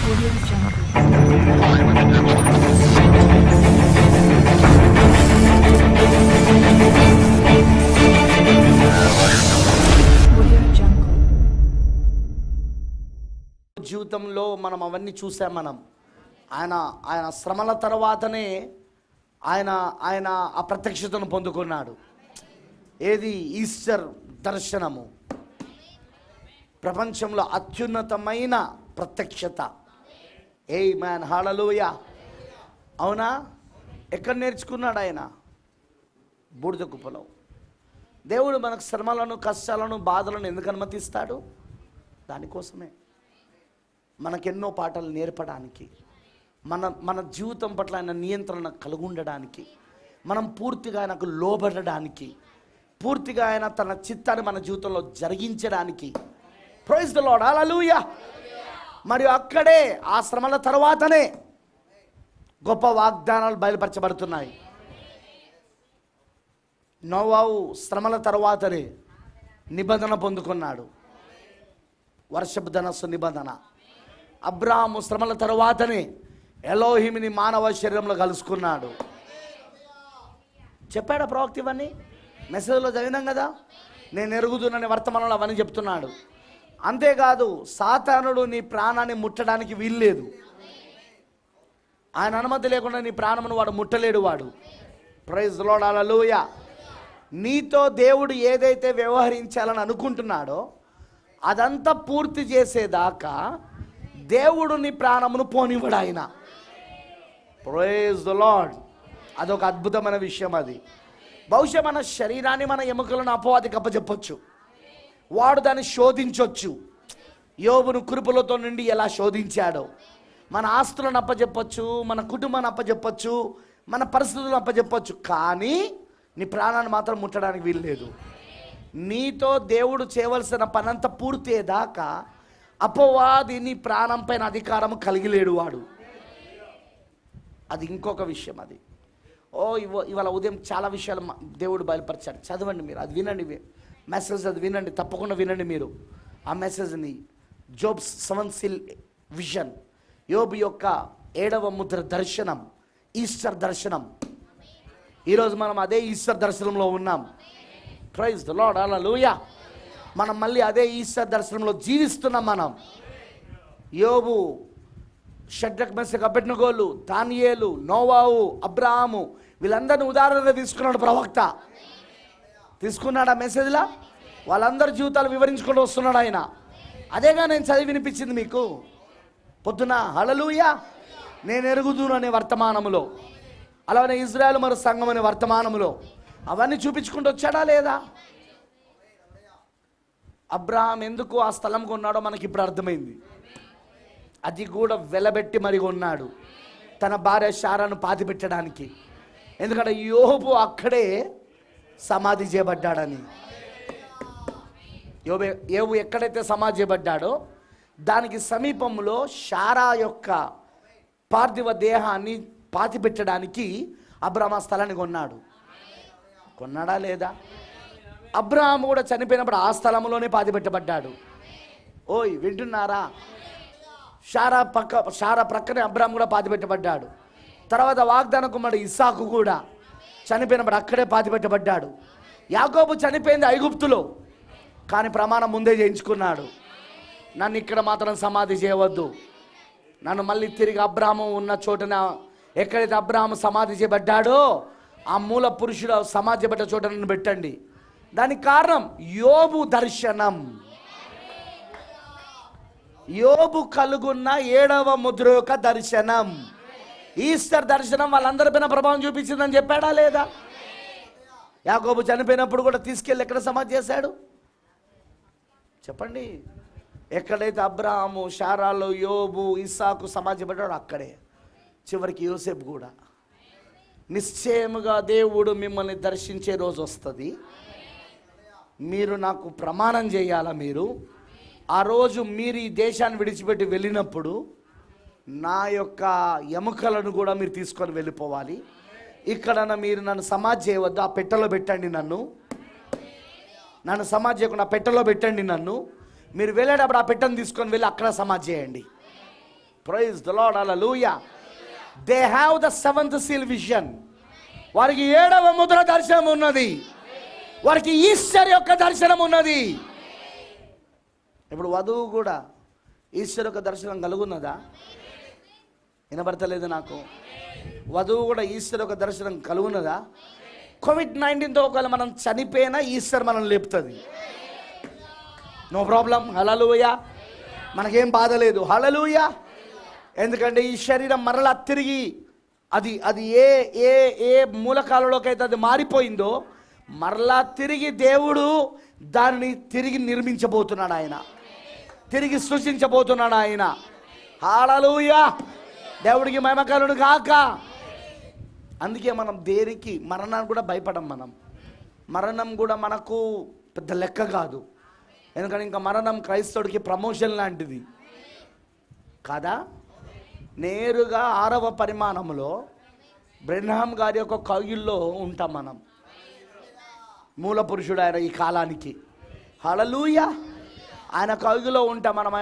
Audio Jungle. Audio Jungle. జీవితంలో మనం అవన్నీ చూసాం. ఆయన శ్రమల తర్వాతనే ఆయన ఆ ప్రత్యక్షతను పొందుకున్నాడు. ఏది? ఈస్టర్ దర్శనము. ప్రపంచంలో అత్యున్నతమైన ప్రత్యక్షత. ఆమేన్, హల్లెలూయా. అవునా? ఎక్కడ నేర్చుకున్నాడు ఆయన? బూడిద కుప్పలో. దేవుడు మనకు శ్రమలను, కష్టాలను, బాధలను ఎందుకు అనుమతిస్తాడు? దానికోసమే. మనకెన్నో పాఠాలు నేర్పడానికి, మన జీవితం పట్ల ఆయన నియంత్రణ కలిగి ఉండడానికి, మనం పూర్తిగా ఆయనకు లోబడడానికి, పూర్తిగా ఆయన తన చిత్తాన్ని మన జీవితంలో జరిగించడానికి. ప్రైజ్ ది లార్డ్, హల్లెలూయా. మరియు అక్కడే ఆ శ్రమల తర్వాతనే గొప్ప వాగ్దానాలు బయలుపరచబడుతున్నాయి. నోవాహు శ్రమల తర్వాతనే నిబంధన పొందుకున్నాడు, వర్షపు ధనస్సు నిబంధన. అబ్రాహాము శ్రమల తర్వాతనే ఎలోహిమిని మానవ శరీరంలో కలుసుకున్నాడు. చెప్పాడా ప్రవక్త? ఇవన్నీ మెసేజ్లో చదివినాం కదా. నేను ఎరుగుదునని వర్తమానంలో అవన్నీ చెప్తున్నాడు. అంతేకాదు, సాతానుడు నీ ప్రాణాన్ని ముట్టడానికి వీల్లేదు. ఆయన అనుమతి లేకుండా నీ ప్రాణమును వాడు ముట్టలేడు. వాడు ప్రైజ్ ది లార్డ్, హల్లెలూయా. నీతో దేవుడు ఏదైతే వ్యవహరించాలని అనుకుంటున్నాడో అదంతా పూర్తి చేసేదాకా దేవుడు నీ ప్రాణమును పోనివ్వడు ఆయన. Praise the lord. అదొక అద్భుతమైన విషయం. అది బహుశా మన శరీరాన్ని, మన ఎముకలను అపవాదికి అప్పచెప్పొచ్చు. వాడు దాన్ని శోధించవచ్చు. యోబును కురుపులతో నుండి ఎలా శోధించాడో మన ఆస్తులను అప్పచెప్పొచ్చు, మన కుటుంబాన్ని అప్పచెప్పొచ్చు, మన పరిస్థితులను అప్పచెప్పొచ్చు. కానీ నీ ప్రాణాన్ని మాత్రం ముట్టడానికి వీల్లేదు. నీతో దేవుడు చేయవలసిన పనంతా పూర్తయ్యేదాకా అపవాది నీ ప్రాణం పైన అధికారం కలిగి లేడు వాడు. అది ఇంకొక విషయం. అది ఇవాళ ఉదయం చాలా విషయాలు దేవుడు బయలుపరిచాడు. చదవండి మీరు, అది వినండి. మెసేజ్ అది వినండి, తప్పకుండా వినండి మీరు ఆ మెసేజ్ని. జోబ్ 7 సీల్ విజన్, యోబు యొక్క 7వ ముద్ర దర్శనం, ఈస్టర్ దర్శనం. ఈరోజు మనం అదే ఈస్టర్ దర్శనంలో ఉన్నాం. ప్రైజ్ ది లార్డ్, హల్లెలూయా. మనం మళ్ళీ అదే ఈస్టర్ దర్శనంలో జీవిస్తున్నాం. మనం యోబు, షడ్రక్, మెషక్, అబేద్నెగోలు, దానియేలు, నోవాహు, అబ్రాహాము వీళ్ళందరినీ ఉదాహరణగా తీసుకున్నాడు ప్రవక్త. తీసుకున్నాడు ఆ మెసేజ్లా. వాళ్ళందరి జీవితాలు వివరించుకుంటూ వస్తున్నాడు ఆయన. అదేగా నేను చదివి వినిపించింది మీకు పొద్దున. హల్లెలూయా. నేను ఎరుగుదును అనే వర్తమానములో, అలానే ఇజ్రాయెల్ మరి సంఘం అనే వర్తమానములో అవన్నీ చూపించుకుంటూ వచ్చాడా లేదా? అబ్రహాం ఎందుకు ఆ స్థలం కొన్నాడో మనకి ఇప్పుడు అర్థమైంది. అది కూడా వెలబెట్టి మరి కొన్నాడు, తన భార్య శారాను పాతిపెట్టడానికి. ఎందుకంటే యోబు అక్కడే సమాధి చేయబడ్డాడని. యోబు ఎక్కడైతే సమాధి చేయబడ్డాడో దానికి సమీపంలో శారా యొక్క పార్థివ దేహాన్ని పాతిపెట్టడానికి అబ్రహాం ఆ స్థలాన్ని కొన్నాడా లేదా? అబ్రహాం కూడా చనిపోయినప్పుడు ఆ స్థలంలోనే పాతిపెట్టబడ్డాడు. ఓయ్, వింటున్నారా? శారా ప్రక్కనే అబ్రహాం కూడా పాతిపెట్టబడ్డాడు. తర్వాత వాగ్దాన కుమారుడు ఇస్సాకు కూడా చనిపోయినప్పుడు అక్కడే పాతిపెట్టబడ్డాడు. యాకోబు చనిపోయింది ఐగుప్తులో, కానీ ప్రమాణం ముందే చేయించుకున్నాడు. నన్ను ఇక్కడ మాత్రం సమాధి చేయవద్దు, నన్ను మళ్ళీ తిరిగి అబ్రాహాము ఉన్న చోటన, ఎక్కడైతే అబ్రాహాము సమాధి చేయబడ్డాడో ఆ మూల పురుషుడు సమాధి చేయబడ్డ చోట నన్ను పెట్టండి. దానికి కారణం యోబు దర్శనం. యోబు కలుగున్న 7వ ముద్ర యొక్క దర్శనం, ఈస్టర్ దర్శనం వాళ్ళందరిపైన ప్రభావం చూపించిందని చెప్పాడా లేదా? యాకోబు చనిపోయినప్పుడు కూడా తీసుకెళ్ళి ఎక్కడ సమాధి చేశాడు చెప్పండి? ఎక్కడైతే అబ్రాహాము, శారాలో, యోబు, ఇస్సాకు సమాధి పడ్డాడు అక్కడే. చివరికి యోసేపు కూడా. నిశ్చయముగా దేవుడు మిమ్మల్ని దర్శించే రోజు వస్తుంది. మీరు నాకు ప్రమాణం చేయాలా? మీరు ఆ రోజు మీరు ఈ దేశాన్ని విడిచిపెట్టి వెళ్ళినప్పుడు నా యొక్క ఎముకలను కూడా మీరు తీసుకొని వెళ్ళిపోవాలి. ఇక్కడ మీరు నన్ను సమాధి చేయవద్దు, ఆ పెట్టెలో పెట్టండి. నన్ను సమాధి చేయకుండా పెట్టెలో పెట్టండి. మీరు వెళ్ళేటప్పుడు ఆ పెట్టెను తీసుకొని వెళ్ళి అక్కడ సమాధి చేయండి. ప్రైజ్ ద లార్డ్, హల్లెలూయా. They have the seventh seal vision. వారికి 7వ ముద్ర దర్శనం ఉన్నది. వారికి ఈశ్వర్ యొక్క దర్శనం ఉన్నది. ఇప్పుడు వధువు కూడా ఈశ్వర్ యొక్క దర్శనం కలుగున్నదా? వినబడతలేదు నాకు. వధువు కూడా ఈశ్వర్ యొక్క దర్శనం కలుగున్నదా? కోవిడ్-19తో ఒకవేళ మనం చనిపోయినా ఈశ్వర్ మనం లేపుతుంది. నో ప్రాబ్లం, హల్లెలూయా. మనకేం బాధ లేదు, హల్లెలూయా. ఎందుకంటే ఈ శరీరం మరలా తిరిగి అది ఏ ఏ ఏ మూలకాలలోకి అయితే అది మారిపోయిందో మరలా తిరిగి దేవుడు దానిని తిరిగి నిర్మించబోతున్నాడు. ఆయన తిరిగి సృష్టించబోతున్నాడు. ఆయన, హల్లెలూయా. దేవుడికి మహిమ కలుగును గాక. అందుకే మనం దేనికి మరణానికి కూడా భయపడం. మరణం కూడా మనకు పెద్ద లెక్క కాదు. ఎందుకంటే ఇంకా మరణం క్రైస్తవుడికి ప్రమోషన్ లాంటిది కాదా. నేరుగా 6వ పరిమాణంలో బ్రెన్హామ్ గారి యొక్క కౌగిల్లో ఉంటాం మనం. మూల పురుషుడు ఆయన ఈ కాలానికి, హల్లెలూయా. ఆయన కౌగిలో ఉంటాం మనం.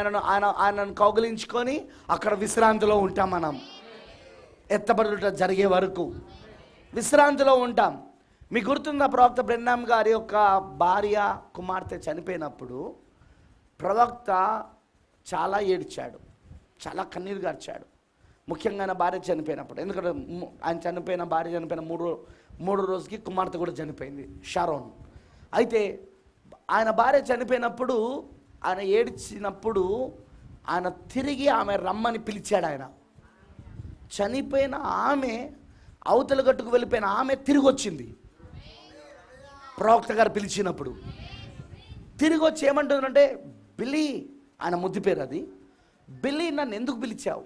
ఆయనను కౌగిలించుకొని అక్కడ విశ్రాంతిలో ఉంటాం మనం. ఎత్తబడుట జరిగే వరకు విశ్రాంతిలో ఉంటాం. మీకు గుర్తుందా, ప్రవక్త బ్రెన్హామ్ గారి యొక్క భార్య కుమార్తె చనిపోయినప్పుడు ప్రవక్త చాలా ఏడ్చాడు, చాలా కన్నీరు గార్చాడు. ముఖ్యంగా ఆయన భార్య చనిపోయినప్పుడు. ఎందుకంటే ఆయన భార్య చనిపోయిన మూడో రోజుకి కుమార్తె కూడా చనిపోయింది, షారోన్. అయితే ఆయన భార్య చనిపోయినప్పుడు ఆయన ఏడ్చినప్పుడు ఆయన తిరిగి ఆమె రమ్మని పిలిచాడు. ఆయన చనిపోయిన ఆమె అవతల గట్టుకు వెళ్ళిపోయిన ఆమె తిరిగి వచ్చింది. ప్రవక్త గారు పిలిచినప్పుడు తిరిగి వచ్చి ఏమంటుందంటే, బిల్లీ, ఆయన ముద్దు పేరు అది, బిల్లీ నన్ను ఎందుకు పిలిచావు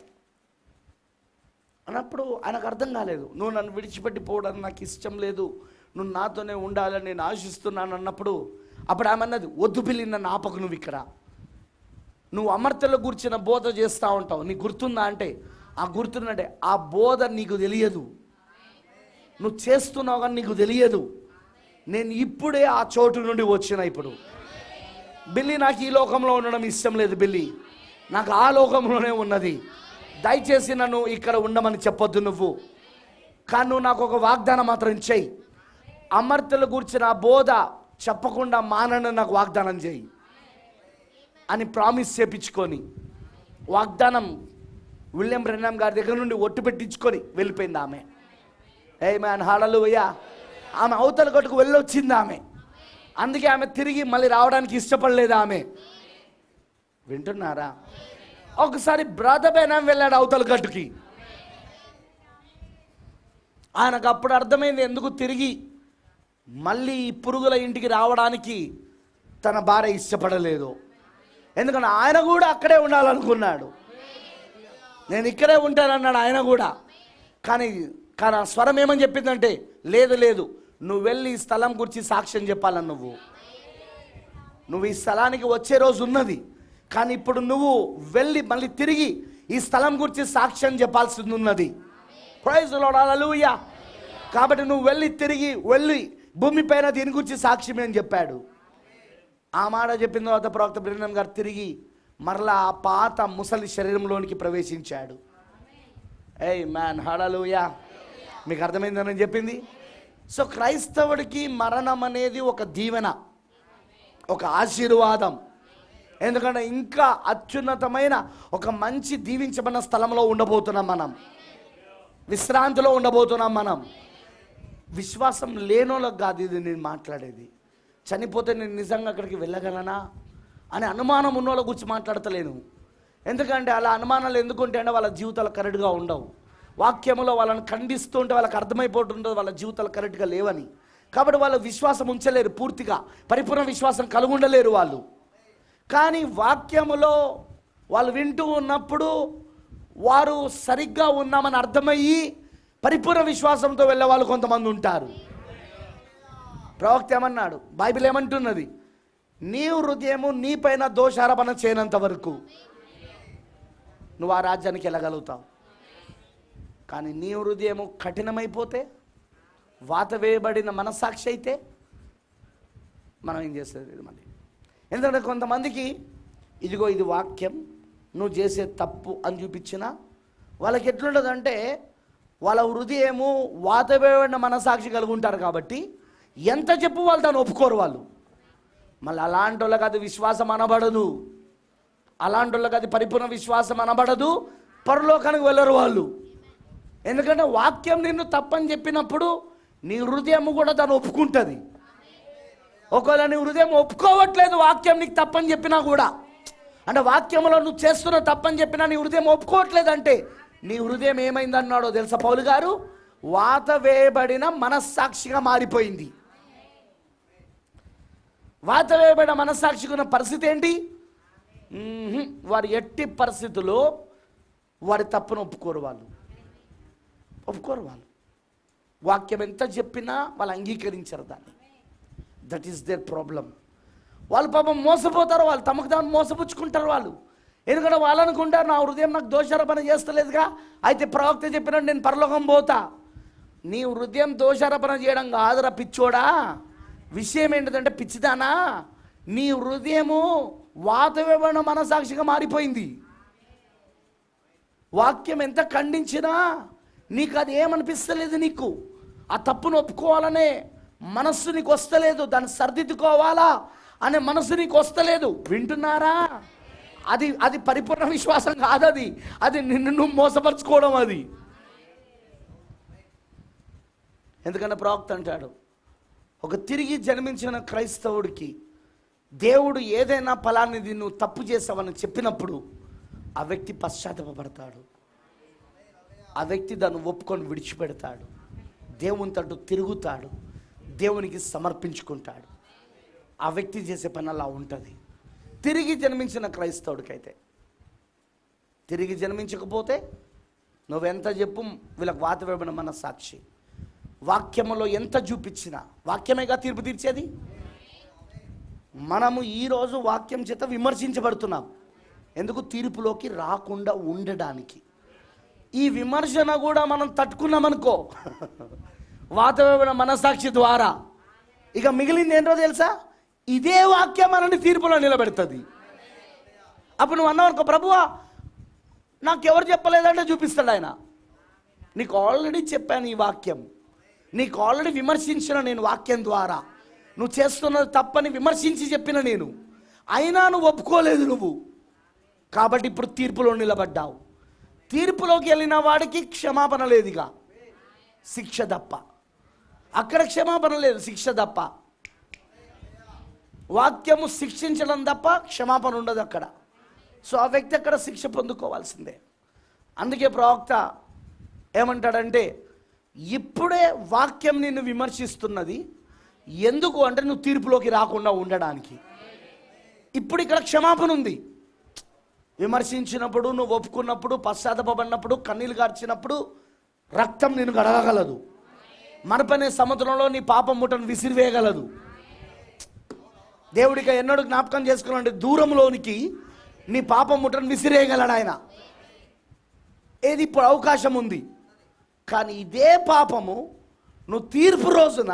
అన్నప్పుడు ఆయనకు అర్థం కాలేదు. నువ్వు నన్ను విడిచిపెట్టి పోవడానికి నాకు ఇష్టం లేదు, నువ్వు నాతోనే ఉండాలని నేను ఆశిస్తున్నాను అన్నప్పుడు అప్పుడు ఆమె అన్నది, వద్దు బిల్లీ, నన్ను ఆపకు, నువ్వు ఇక్కడ నువ్వు అమర్తలో కూర్చిన బోధ చేస్తూ ఉంటావు, నీకు గుర్తుందా అంటే, ఆ గుర్తుందంటే ఆ బోధ నీకు తెలియదు, నువ్వు చేస్తున్నావు కానీ నీకు తెలియదు. నేను ఇప్పుడే ఆ చోటు నుండి వచ్చిన. ఇప్పుడు బిల్లీ, నాకు ఈ లోకంలో ఉండడం ఇష్టం లేదు బిల్లీ, నాకు ఆ లోకంలోనే ఉన్నది. దయచేసి నన్ను ఇక్కడ ఉండమని చెప్పొద్దు నువ్వు, కానీ నువ్వు నాకు ఒక వాగ్దానం మాత్రం చెయ్యి. అమర్తలు కూర్చిన ఆ బోధ చెప్పకుండా మానని నాకు వాగ్దానం చేయి అని ప్రామిస్ చేపించుకొని, వాగ్దానం విలియం బ్రెన్హామ్ గారి దగ్గర నుండి ఒట్టు పెట్టించుకొని వెళ్ళిపోయింది ఆమె. ఆమేన్, హల్లెలూయా. ఆమె అవతల గట్టుకు వెళ్ళొచ్చింది ఆమె. అందుకే ఆమె తిరిగి మళ్ళీ రావడానికి ఇష్టపడలేదు ఆమె. వింటున్నారా? ఒకసారి బ్రదర్ బ్రెన్హామ్ వెళ్ళాడు అవతల గట్టుకి. ఆయనకు అప్పుడు అర్థమైంది ఎందుకు తిరిగి మళ్ళీ ఈ పురుగుల ఇంటికి రావడానికి తన భార్య ఇష్టపడలేదు. ఎందుకంటే ఆయన కూడా అక్కడే ఉండాలనుకున్నాడు. నేను ఇక్కడే ఉంటానన్నాడు ఆయన కూడా. కానీ ఆ స్వరం ఏమని చెప్పిందంటే, లేదు లేదు, నువ్వు వెళ్ళి ఈ స్థలం గురించి సాక్ష్యం చెప్పాలని, నువ్వు ఈ స్థలానికి వచ్చే రోజు ఉన్నది, కానీ ఇప్పుడు నువ్వు వెళ్ళి మళ్ళీ తిరిగి ఈ స్థలం గురించి సాక్ష్యం చెప్పాల్సి ఉన్నది. ప్రైజ్ ది లార్డ్, హల్లెలూయా. కాబట్టి నువ్వు వెళ్ళి భూమిపైన దీని గురించి సాక్ష్యం అని చెప్పాడు. ఆ మాట చెప్పిన తర్వాత ప్రవక్త బ్రెన్హామ్ గారు తిరిగి మరలా ఆ పాత ముసలి శరీరంలోనికి ప్రవేశించాడు. ఆమేన్, హల్లెలూయా. మీకు అర్థమైందని చెప్పింది. సో క్రైస్తవుడికి మరణం అనేది ఒక దీవెన, ఒక ఆశీర్వాదం. ఎందుకంటే ఇంకా అత్యున్నతమైన ఒక మంచి దీవించబడిన స్థలంలో ఉండబోతున్నాం మనం, విశ్రాంతిలో ఉండబోతున్నాం మనం. విశ్వాసం లేనోళ్ళకి కాదు ఇది నేను మాట్లాడేది. చనిపోతే నేను నిజంగా అక్కడికి వెళ్ళగలనా అనే అనుమానం ఉన్నోళ్ళ గురించి మాట్లాడతలేను. ఎందుకంటే అలా అనుమానాలు ఎందుకుంటే అంటే వాళ్ళ జీవితాలు కరెక్ట్గా ఉండవు. వాక్యములో వాళ్ళని ఖండిస్తుంటే వాళ్ళకి అర్థమైపోతుంటుంది వాళ్ళ జీవితాలు కరెక్ట్గా లేవని. కాబట్టి వాళ్ళు విశ్వాసం ఉంచలేరు, పూర్తిగా పరిపూర్ణ విశ్వాసం కలిగి ఉండలేరు వాళ్ళు. కానీ వాక్యములో వాళ్ళు వింటూ ఉన్నప్పుడు వారు సరిగ్గా ఉన్నామని అర్థమయ్యి పరిపూర్ణ విశ్వాసంతో వెళ్ళే వాళ్ళు కొంతమంది ఉంటారు. ప్రవక్త ఏమన్నాడు, బైబిల్ ఏమంటున్నది, నీ హృదయము నీపైన దోషారోపణ చేయనంత వరకు నువ్వు ఆ రాజ్యానికి వెళ్ళగలుగుతావు. కానీ నీ హృదయము కఠినమైపోతే, వాత వేయబడిన మనస్సాక్షి అయితే మనం ఏం చేస్తుంది ఇది మళ్ళీ. ఎందుకంటే కొంతమందికి ఇదిగో ఇది వాక్యం, నువ్వు చేసే తప్పు అని చూపించినా వాళ్ళకి ఎట్లుంటుందంటే వాళ్ళ హృదయము వాతవేడిన మనసాక్షి కలిగి ఉంటారు కాబట్టి ఎంత చెప్పు వాళ్ళు దాన్ని ఒప్పుకోరు వాళ్ళు. మళ్ళీ అలాంటి వాళ్ళకి అది విశ్వాసం అనబడదు, అలాంటి వాళ్ళకి అది పరిపూర్ణ విశ్వాసం అనబడదు, పరలోకానికి వెళ్ళరు వాళ్ళు. ఎందుకంటే వాక్యం నిన్ను తప్పని చెప్పినప్పుడు నీ హృదయం కూడా దాన్ని ఒప్పుకుంటుంది. ఒకవేళ నీ హృదయం ఒప్పుకోవట్లేదు వాక్యం నీకు తప్పని చెప్పినా కూడా, అంటే వాక్యంలో నువ్వు చేస్తున్న తప్పని చెప్పినా నీ హృదయం ఒప్పుకోవట్లేదు అంటే నీ హృదయం ఏమైందన్నాడో తెలుసా పౌలు గారు? వాత వేయబడిన మనస్సాక్షిగా మారిపోయింది. వాత వేయబడిన మనస్సాక్షిగా ఉన్న పరిస్థితి ఏంటి? వారి ఎట్టి పరిస్థితుల్లో వారి తప్పును ఒప్పుకోరు వాళ్ళు. వాక్యం ఎంత చెప్పినా వాళ్ళు అంగీకరించరు దాన్ని. That is their problem. వాళ్ళు పాపం మోసపోతారు, వాళ్ళు తమకు తాము మోసపుచ్చుకుంటారు వాళ్ళు. ఎందుకంటే వాళ్ళు అనుకుంటారు నా హృదయం నాకు దోషారోపణ చేస్తలేదుగా, అయితే ప్రవక్త చెప్పినట్టు నేను పరలోకం పోతా. నీ హృదయం దోషారోపణ చేయడం కాదురా పిచ్చోడా. విషయం ఏంటిదంటే పిచ్చిదానా, నీ హృదయము వాతవేయబడిన మనసాక్షిగా మారిపోయింది. వాక్యం ఎంత ఖండించినా నీకు అది ఏమనిపిస్తలేదు, నీకు ఆ తప్పును ఒప్పుకోవాలనే మనస్సు నీకు వస్తలేదు, దాన్ని సరిదిద్దుకోవాలా అనే మనస్సు నీకు వస్తలేదు. వింటున్నారా? అది పరిపూర్ణ విశ్వాసం కాదు, అది నిన్ను నువ్వు మోసపరుచుకోవడం. అది ఎందుకంటే ప్రవక్త అంటాడు, ఒక తిరిగి జన్మించిన క్రైస్తవుడికి దేవుడు ఏదైనా ఫలాన్ని నువ్వు తప్పు చేసావని చెప్పినప్పుడు ఆ వ్యక్తి పశ్చాత్తాపడతాడు, ఆ వ్యక్తి దాన్ని ఒప్పుకొని విడిచిపెడతాడు, దేవుని తట్టు తిరుగుతాడు, దేవునికి సమర్పించుకుంటాడు. ఆ వ్యక్తి చేసే పని అలా ఉంటుంది తిరిగి జన్మించిన క్రైస్తవుడికైతే. తిరిగి జన్మించకపోతే నువ్వెంత చెప్పు వీళ్ళకి వాతవేయబడిన మనస్సాక్షి. వాక్యములో ఎంత చూపించినా వాక్యమేగా తీర్పు తీర్చేది. మనము ఈరోజు వాక్యం చేత విమర్శించబడుతున్నాం. ఎందుకు? తీర్పులోకి రాకుండా ఉండడానికి. ఈ విమర్శన కూడా మనం తట్టుకున్నామనుకో వాతవేయబడిన మనస్సాక్షి ద్వారా, ఇక మిగిలింది ఏంటో తెలుసా? ఇదే వాక్యం మనల్ని తీర్పులో నిలబెడుతుంది. అప్పుడు నువ్వు అన్నావు అనుకో, ప్రభువా నాకెవరు చెప్పలేదంటే చూపిస్తాడు ఆయన. నీకు ఆల్రెడీ చెప్పాను ఈ వాక్యం, నీకు ఆల్రెడీ విమర్శించిన నేను వాక్యం ద్వారా. నువ్వు చేస్తున్నది తప్పని విమర్శించి చెప్పిన నేను, అయినా నువ్వు ఒప్పుకోలేదు నువ్వు, కాబట్టి ఇప్పుడు తీర్పులో నిలబడ్డావు. తీర్పులోకి వెళ్ళిన వాడికి క్షమాపణ లేదుగా, శిక్ష తప్ప. అక్కడ క్షమాపణ లేదు, శిక్ష తప్ప. వాక్యము శిక్షించడం తప్ప క్షమాపణ ఉండదు అక్కడ. సో ఆ వ్యక్తి అక్కడ శిక్ష పొందుకోవాల్సిందే. అందుకే ప్రవక్త ఏమంటాడంటే, ఇప్పుడే వాక్యం నిన్ను విమర్శిస్తున్నది ఎందుకు అంటే నువ్వు తీర్పులోకి రాకుండా ఉండడానికి. ఇప్పుడు ఇక్కడ క్షమాపణ ఉంది. విమర్శించినప్పుడు, నువ్వు ఒప్పుకున్నప్పుడు, పశ్చాత్తాపడినప్పుడు, కన్నీళ్ళు కార్చినప్పుడు రక్తం నిన్ను గడగగలదు. మనపనే సముద్రంలో నీ పాపం ముట్టను విసిరివేయగలదు. దేవుడికి ఎన్నడూ జ్ఞాపకం చేసుకోవాలంటే దూరంలోనికి నీ పాపం ముట్టను విసిరేయగలడు ఆయన. ఏది ఇప్పుడు అవకాశం ఉంది. కానీ ఇదే పాపము నువ్వు తీర్పు రోజున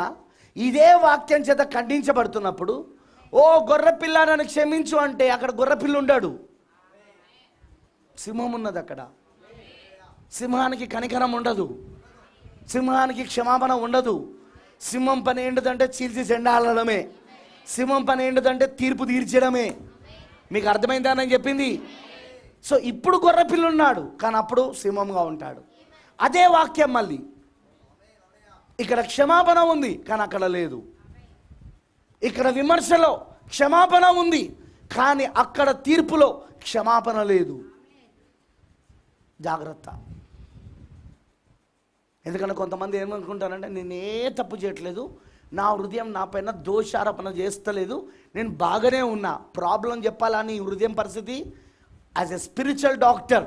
ఇదే వాక్యం చేత ఖండించబడుతున్నప్పుడు, ఓ గొర్రెపిల్ల నన్ను క్షమించు అంటే అక్కడ గొర్రెపిల్ల ఉండాడు, సింహం ఉన్నది అక్కడ. సింహానికి కనికరం ఉండదు, సింహానికి క్షమాపణ ఉండదు. సింహం పని ఏంటిదంటే చీల్చి చెండాలడమే. సింహం పని ఏంటిదంటే తీర్పు తీర్చడమే. మీకు అర్థమైందా అని చెప్పింది. సో ఇప్పుడు గొర్రెపిల్ల ఉన్నాడు, కానీ అప్పుడు సింహంగా ఉంటాడు. అదే వాక్యం మళ్ళీ ఇక్కడ క్షమాపణ ఉంది, కానీ అక్కడ లేదు. ఇక్కడ విమర్శలో క్షమాపణ ఉంది, కానీ అక్కడ తీర్పులో క్షమాపణ లేదు. జాగ్రత్త. ఎందుకంటే కొంతమంది ఏమనుకుంటారంటే, నేనే తప్పు చేయట్లేదు, నా హృదయం నా పైన దోషారోపణ చేస్తలేదు, నేను బాగానే ఉన్నా. ప్రాబ్లం చెప్పాలా నీ హృదయం పరిస్థితి? యాజ్ ఎ స్పిరిచువల్ డాక్టర్,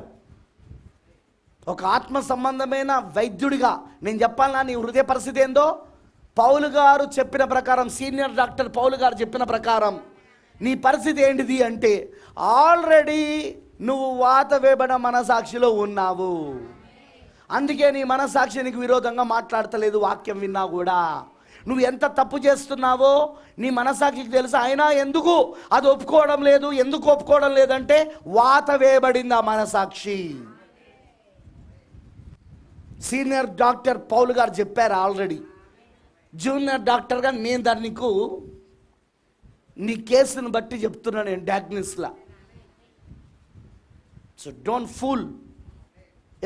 ఒక ఆత్మ సంబంధమైన వైద్యుడిగా నేను చెప్పాలన్నా నీ హృదయ పరిస్థితి ఏందో? పౌలు గారు చెప్పిన ప్రకారం, సీనియర్ డాక్టర్ పౌలు గారు చెప్పిన ప్రకారం నీ పరిస్థితి ఏంటిది అంటే, ఆల్రెడీ నువ్వు వాత వేయబడిన మనసాక్షిలో ఉన్నావు. అందుకే నీ మనసాక్షి నీకు విరోధంగా మాట్లాడతలేదు వాక్యం విన్నా కూడా. నువ్వు ఎంత తప్పు చేస్తున్నావో నీ మనసాక్షికి తెలుసు. అయినా ఎందుకు అది ఒప్పుకోవడం లేదు? ఎందుకు ఒప్పుకోవడం లేదంటే వాత వేయబడింది ఆ మనసాక్షి. సీనియర్ డాక్టర్ పౌలు గారు చెప్పారు ఆల్రెడీ. జూనియర్ డాక్టర్గా నేను దాన్ని నీకు నీ కేసును బట్టి చెప్తున్నా, నేను డయాగ్నోస్లా. So don't pool.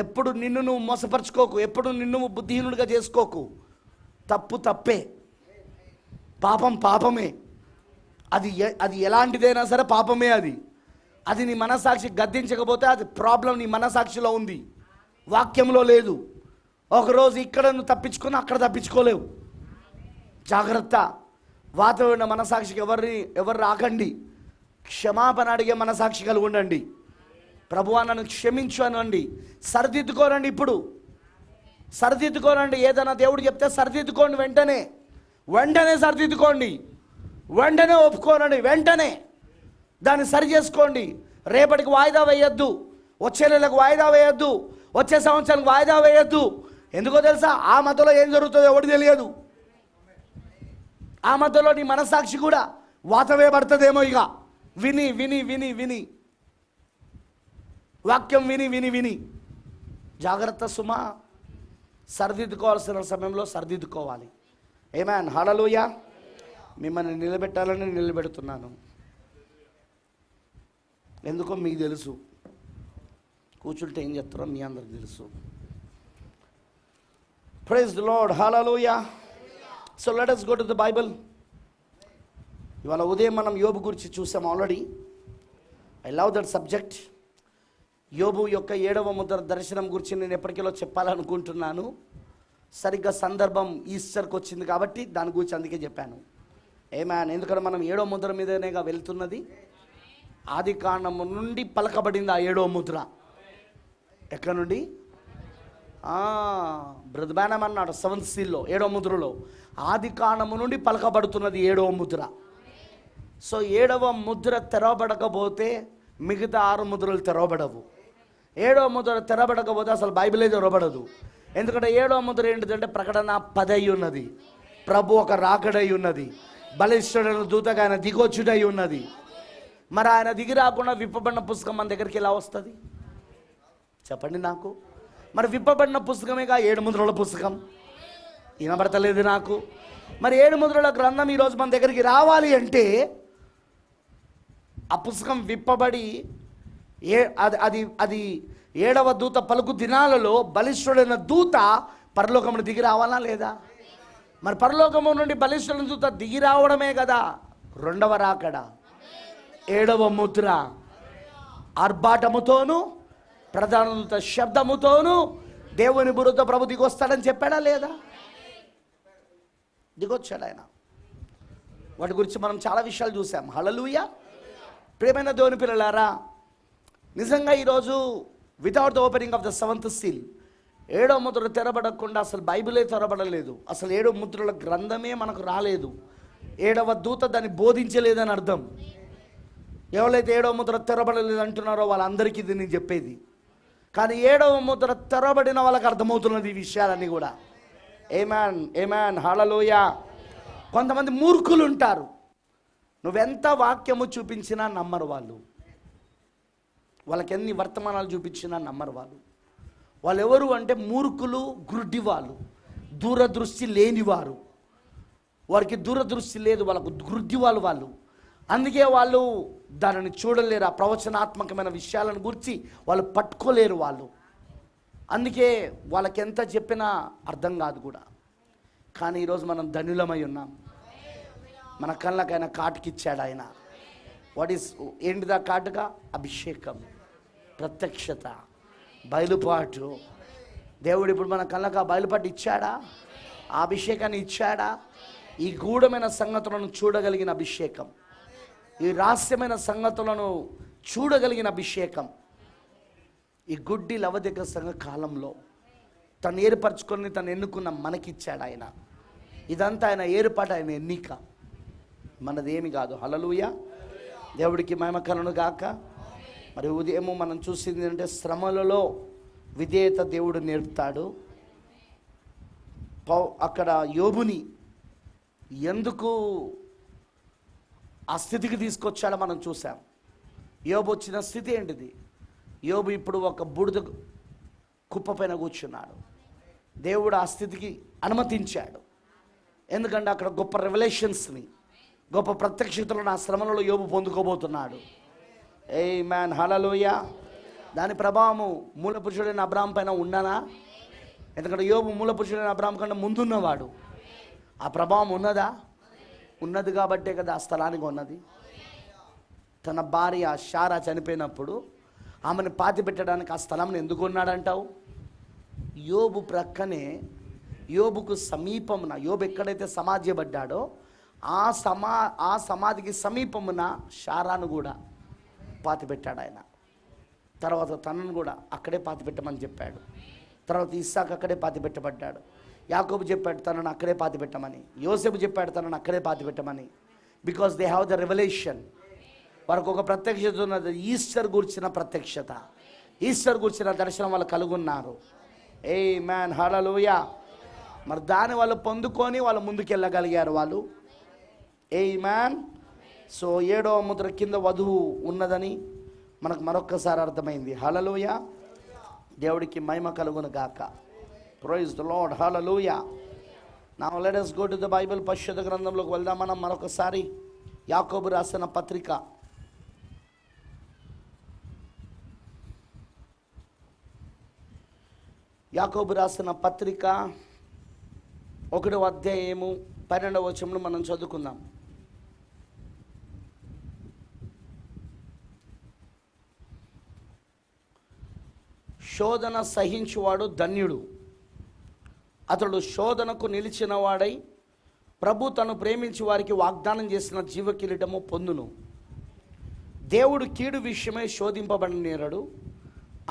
ఎప్పుడు నిన్ను నువ్వు మోసపరుచుకోకు, ఎప్పుడు నిన్ను నువ్వు బుద్ధిహీనుడిగా చేసుకోకు. తప్పు తప్పే, పాపం పాపమే. అది ఎలాంటిదైనా సరే పాపమే. అది నీ మనసాక్షి గద్దించకపోతే అది ప్రాబ్లం నీ మనసాక్షిలో ఉంది, వాక్యంలో లేదు. ఒకరోజు ఇక్కడ నువ్వు తప్పించుకొని అక్కడ తప్పించుకోలేవు. జాగ్రత్త. వాతావరణ మనసాక్షికి ఎవరు రాకండి. క్షమాపణ అడిగే మనసాక్షి కలిగి ఉండండి. ప్రభువా నన్ను క్షమించు అనండి. సరిదిద్దుకోనండి. ఇప్పుడు సరిదిద్దుకోనండి. ఏదైనా దేవుడు చెప్తే సరిదిద్దుకోండి. వెంటనే సరిదిద్దుకోండి. వెంటనే ఒప్పుకోనండి. వెంటనే దాన్ని సరి చేసుకోండి. రేపటికి వాయిదా వేయొద్దు, వచ్చే నెలకు వాయిదా వేయొద్దు, వచ్చే సంవత్సరానికి వాయిదా వేయొద్దు. ఎందుకో తెలుసా? ఆ మధ్యలో ఏం జరుగుతుందో ఎవరికి తెలియదు. ఆ మధ్యలో నీ మనసాక్షి కూడా వాత వేయబడుతుందేమో. ఇక విని విని విని విని వాక్యం విని విని విని జాగ్రత్త సుమా. సరిదిద్దుకోవాల్సిన సమయంలో సరిదిద్దుకోవాలి. ఆమేన్. హల్లెలూయా. మిమ్మల్ని నిలబెట్టాలని నిలబెడుతున్నాను. ఎందుకో మీకు తెలుసు, కూర్చుంటే ఏం చెప్తారో మీ అందరికి తెలుసు. Praise the lord. హల్లెలూయా. So let us go to the Bible. ఇవాళ ఉదయం మనం యోబు గురించి చూసాం already. I love that subject. యోబు యొక్క 7వ ముద్ర దర్శనం గురించి నేను ఎప్పటికెలో చెప్పాలనుకుంటున్నాను. సరిగ్గా సందర్భం ఈస్టర్కి వచ్చింది కాబట్టి దాని గురించి అందుకే చెప్పాను. ఆమేన్. ఎందుకంటే మనం 7వ ముద్ర మీదనేగా వెళ్తున్నది. ఆది కాండము నుండి పలకబడింది ఆ 7వ ముద్ర. ఎక్కడ నుండి? బ్రదబానం అన్నాడు 7th సీల్లో, 7వ ముద్రలో ఆది కాండము నుండి పలకబడుతున్నది 7వ ముద్ర. సో 7వ ముద్ర తెరవబడకపోతే మిగతా 6 ముద్రలు తెరవబడవు. 7వ ముద్ర తెరవబడకపోతే అసలు బైబిలే తెరవబడదు. ఎందుకంటే 7వ ముద్ర ఏంటిదంటే ప్రకటన 10 అయి ఉన్నది. ప్రభు ఒక రాకడై ఉన్నది. బలిష్ఠుడైన దూతగా ఆయన దిగొచ్చుడై ఉన్నది. మరి ఆయన దిగి రాకుండా విప్పబడిన పుస్తకం మన దగ్గరికి ఎలా వస్తుంది చెప్పండి నాకు? మరి విప్పబడిన పుస్తకమేగా 7 ముద్రల పుస్తకం. వినబడతలేదు నాకు. మరి 7 ముద్రల గ్రంథం ఈరోజు మన దగ్గరికి రావాలి అంటే ఆ పుస్తకం విప్పబడి అది 7వ దూత పలుకు దినాలలో బలిష్ఠుడైన దూత పరలోకమును దిగి రావాలా లేదా? మరి పరలోకము నుండి బలిష్ఠుడైన దూత దిగి రావడమే కదా 2వ రాకడ. 7వ ముద్ర ఆర్భాటముతోను ప్రధాన దూత శబ్దముతోను దేవుని బుర్రతో ప్రభు దిగొస్తాడని చెప్పాడా లేదా? దిగొచ్చాడు ఆయన. వాటి గురించి మనం చాలా విషయాలు చూసాం. హల్లెలూయా. ప్రియమైన దేవుని పిల్లలారా, నిజంగా ఈరోజు without the opening of the 7th seal 7వ ముద్ర తెరబడకుండా అసలు బైబిలే తెరబడలేదు. అసలు 7 ముద్రల గ్రంథమే మనకు రాలేదు. 7వ దూత దాన్ని బోధించలేదని అర్థం. ఎవరైతే 7వ ముద్ర తెరబడలేదు అంటున్నారో వాళ్ళందరికీ ఇది నేను చెప్పేది. కానీ 7వ ముద్ర తెరబడిన వాళ్ళకి అర్థమవుతున్నది ఈ విషయాలన్నీ కూడా. ఆమేన్, ఆమేన్, హల్లెలూయా. కొంతమంది మూర్ఖులు ఉంటారు. నువ్వెంత వాక్యము చూపించినా నమ్మరు వాళ్ళు. వాళ్ళకి ఎన్ని వర్తమానాలు చూపించినా నమ్మరు వాళ్ళు. వాళ్ళు ఎవరు అంటే మూర్ఖులు, గుడ్డి వాళ్ళు, దూరదృష్టి లేనివారు. వారికి దూరదృష్టి లేదు, వాళ్ళకు గుడ్డి వాళ్ళు. అందుకే వాళ్ళు దానిని చూడలేరు. ఆ ప్రవచనాత్మకమైన విషయాలను గురించి వాళ్ళు పట్టుకోలేరు వాళ్ళు. అందుకే వాళ్ళకి ఎంత చెప్పినా అర్థం కాదు కూడా. కానీ ఈరోజు మనం ధనులమై ఉన్నాం. మన కళ్ళకైనా కాటుకిచ్చాడు ఆయన. ఏంటిదా కాటుగా? అభిషేకం, ప్రత్యక్షత, బయలుపాటు. దేవుడు ఇప్పుడు మన కళ్ళకు ఆ బయలుపాటు ఇచ్చాడా? ఆ అభిషేకాన్ని ఇచ్చాడా? ఈ గూఢమైన సంగతులను చూడగలిగిన అభిషేకం, ఈ రహస్యమైన సంగతులను చూడగలిగిన అభిషేకం ఈ గుడ్డి లవదిక సంఘ కాలంలో తను ఏర్పరచుకొని తను ఎన్నుకున్న మనకిచ్చాడు ఆయన. ఇదంతా ఆయన ఏర్పాటు, ఆయన ఎన్నిక, మనదేమి కాదు. హల్లెలూయా. దేవుడికి మహిమ కలుగును గాక. మరి ఉదయం మనం చూసింది అంటే శ్రమలలో విధేయత దేవుడు నేర్పుతాడు. అక్కడ యోబుని ఎందుకు ఆ స్థితికి తీసుకొచ్చాడో మనం చూసాం. యోబు వచ్చిన స్థితి ఏంటిది? యోబు ఇప్పుడు ఒక బూడిద కుప్ప పైన కూర్చున్నాడు. దేవుడు ఆ స్థితికి అనుమతించాడు. ఎందుకంటే అక్కడ గొప్ప రెవల్యూషన్స్ని, గొప్ప ప్రత్యక్షతలను ఆ శ్రమలలో యోబు పొందుకోబోతున్నాడు. ఆమేన్, హల్లెలూయా. దాని ప్రభావము మూల పురుషుడైన అబ్రాహాం పైన ఉన్నదా? ఎందుకంటే యోబు మూల పురుషుడైన అబ్రాహాం కన్నా ముందున్నవాడు. ఆ ప్రభావం ఉన్నదా? ఉన్నది కాబట్టే కదా ఆ స్థలానికి ఉన్నది. తన భార్య శారా చనిపోయినప్పుడు ఆమెను పాతి పెట్టడానికి ఆ స్థలంని ఎందుకు ఉన్నాడంటావు? యోబు ప్రక్కనే, యోబుకు సమీపమున, యోబు ఎక్కడైతే సమాధిపడ్డాడో ఆ సమాధికి సమీపమున శారాను కూడా పాతి పెట్టాడు ఆయన. తర్వాత తనను కూడా అక్కడే పాతి పెట్టమని చెప్పాడు. తర్వాత ఇస్సాకు అక్కడే పాతి పెట్టబడ్డాడు. యాకోబు చెప్పాడు తనను అక్కడే పాతి పెట్టమని. యోసేపు చెప్పాడు తనను అక్కడే పాతి పెట్టమని. Because they have the revolution. వారికి ఒక ప్రత్యక్షత ఉన్నది. ఈస్టర్ గురించిన ప్రత్యక్షత, ఈస్టర్ గురించిన దర్శనం వాళ్ళు కలుగున్నారు. ఆమేన్, హల్లెలూయా. మరి దాన్ని వాళ్ళు పొందుకొని వాళ్ళు ముందుకెళ్ళగలిగారు వాళ్ళు. ఆమేన్. సో 7వ ముద్ర కింద వధువు ఉన్నదని మనకు మరొక్కసారి అర్థమైంది. హల్లెలూయా. దేవుడికి మహిమ కలుగును గాక. ప్రైజ్ ది లార్డ్, హల్లెలూయా. Now let us go to the Bible. పరిశుద్ధ గ్రంథంలోకి వెళ్దాం మనం మరొకసారి. యాకోబు రాసిన పత్రిక, యాకోబు రాసిన పత్రిక 1వ అధ్యాయము 12వ వచనంలో మనం చదువుకుందాం. శోధన సహించువాడు ధన్యుడు, అతడు శోధనకు నిలిచిన వాడై ప్రభు తను ప్రేమించి వారికి వాగ్దానం చేసిన జీవ కిరీటము పొందును. దేవుడు కీడు విషయమై శోధింపబడనేరడు,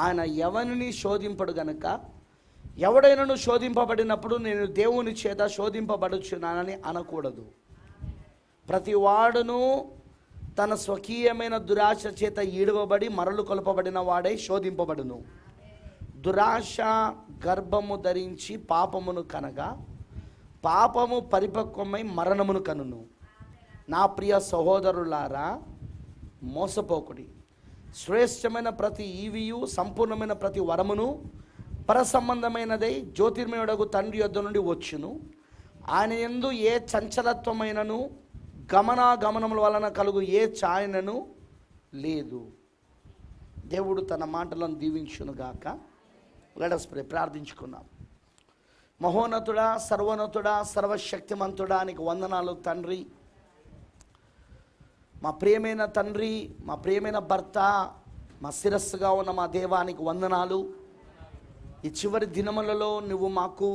ఆయన ఎవరిని శోధింపడు గనుక ఎవడైనను శోధింపబడినప్పుడు నేను దేవుని చేత శోధింపబడుచున్నానని అనకూడదు. ప్రతి వాడును తన స్వకీయమైన దురాశ చేత ఈడవబడి మరలు కొలపబడిన వాడై శోధింపబడును. దురాశ గర్భము ధరించి పాపమును కనగా పాపము పరిపక్వమై మరణమును కనును. నా ప్రియ సహోదరులారా, మోసపోకుడి. శ్రేష్టమైన ప్రతి ఈవియు సంపూర్ణమైన ప్రతి వరమును పరసంబంధమైనదై జ్యోతిర్మయుడగు తండ్రి యొద్ద నుండి వచ్చును. ఆయన యందు ఏ చంచలత్వమైనను గమనాగమనముల వలన కలుగు ఏ ఛాయనను లేదు. దేవుడు తన మాటలను దీవించునుగాక. Let us pray. ప్రార్థించుకుందాం. మహోన్నతుడా, సర్వోన్నతుడా, సర్వశక్తిమంతుడా, నీకు వందనాలు తండ్రి. మా ప్రియమైన తండ్రి, మా ప్రియమైన భర్త, మా శిరస్సుగా ఉన్న మా దేవానికి వందనాలు. ఈ చివరి దినములలో నువ్వు మాకు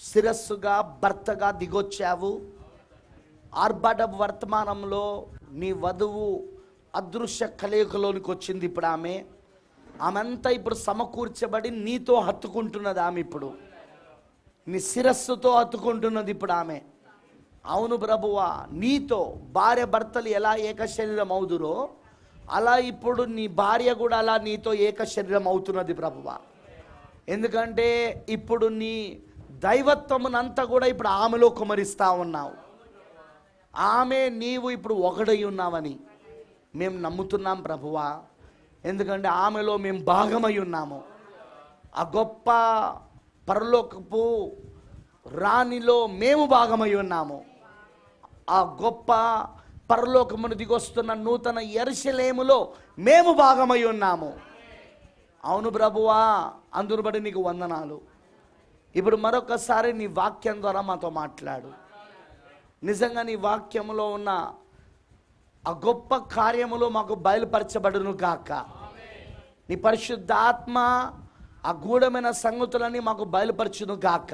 శిరస్సుగా భర్తగా దిగొచ్చావు. ఆర్భాట వర్తమానంలో నీ వధువు అదృశ్య కలయికలోనికి వచ్చింది. ఇప్పుడు ఆమెంతా ఇప్పుడు సమకూర్చబడి నీతో హత్తుకుంటున్నది. ఆమె ఇప్పుడు నీ శిరస్సుతో హత్తుకుంటున్నది ఇప్పుడు ఆమె. అవును ప్రభువా, నీతో భార్య భర్తలు ఎలా ఏక శరీరం అవుదురో అలా ఇప్పుడు నీ భార్య కూడా అలా నీతో ఏక శరీరం అవుతున్నది ప్రభువా. ఎందుకంటే ఇప్పుడు నీ దైవత్వమునంతా కూడా ఇప్పుడు ఆమెలో కుమరిస్తూ ఉన్నావు. ఆమె నీవు ఇప్పుడు ఒకడై ఉన్నావని మేము నమ్ముతున్నాం ప్రభువా. ఎందుకంటే ఆమెలో మేము భాగమై ఉన్నాము. ఆ గొప్ప పరలోకపు రాణిలో మేము భాగమై ఉన్నాము. ఆ గొప్ప పరలోకమును దిగొస్తున్న నూతన యెరూషలేములో మేము భాగమై ఉన్నాము. అవును ప్రభువా, అందును బట్టి నీకు వందనాలు. ఇప్పుడు మరొకసారి నీ వాక్యం ద్వారా మాతో మాట్లాడు. నిజంగా నీ వాక్యములో ఉన్న ఆ గొప్ప కార్యములో మాకు బయలుపరచబడును గాక. నీ పరిశుద్ధాత్మ ఆ గూఢమైన సంగతులన్నీ మాకు బయలుపరచును గాక.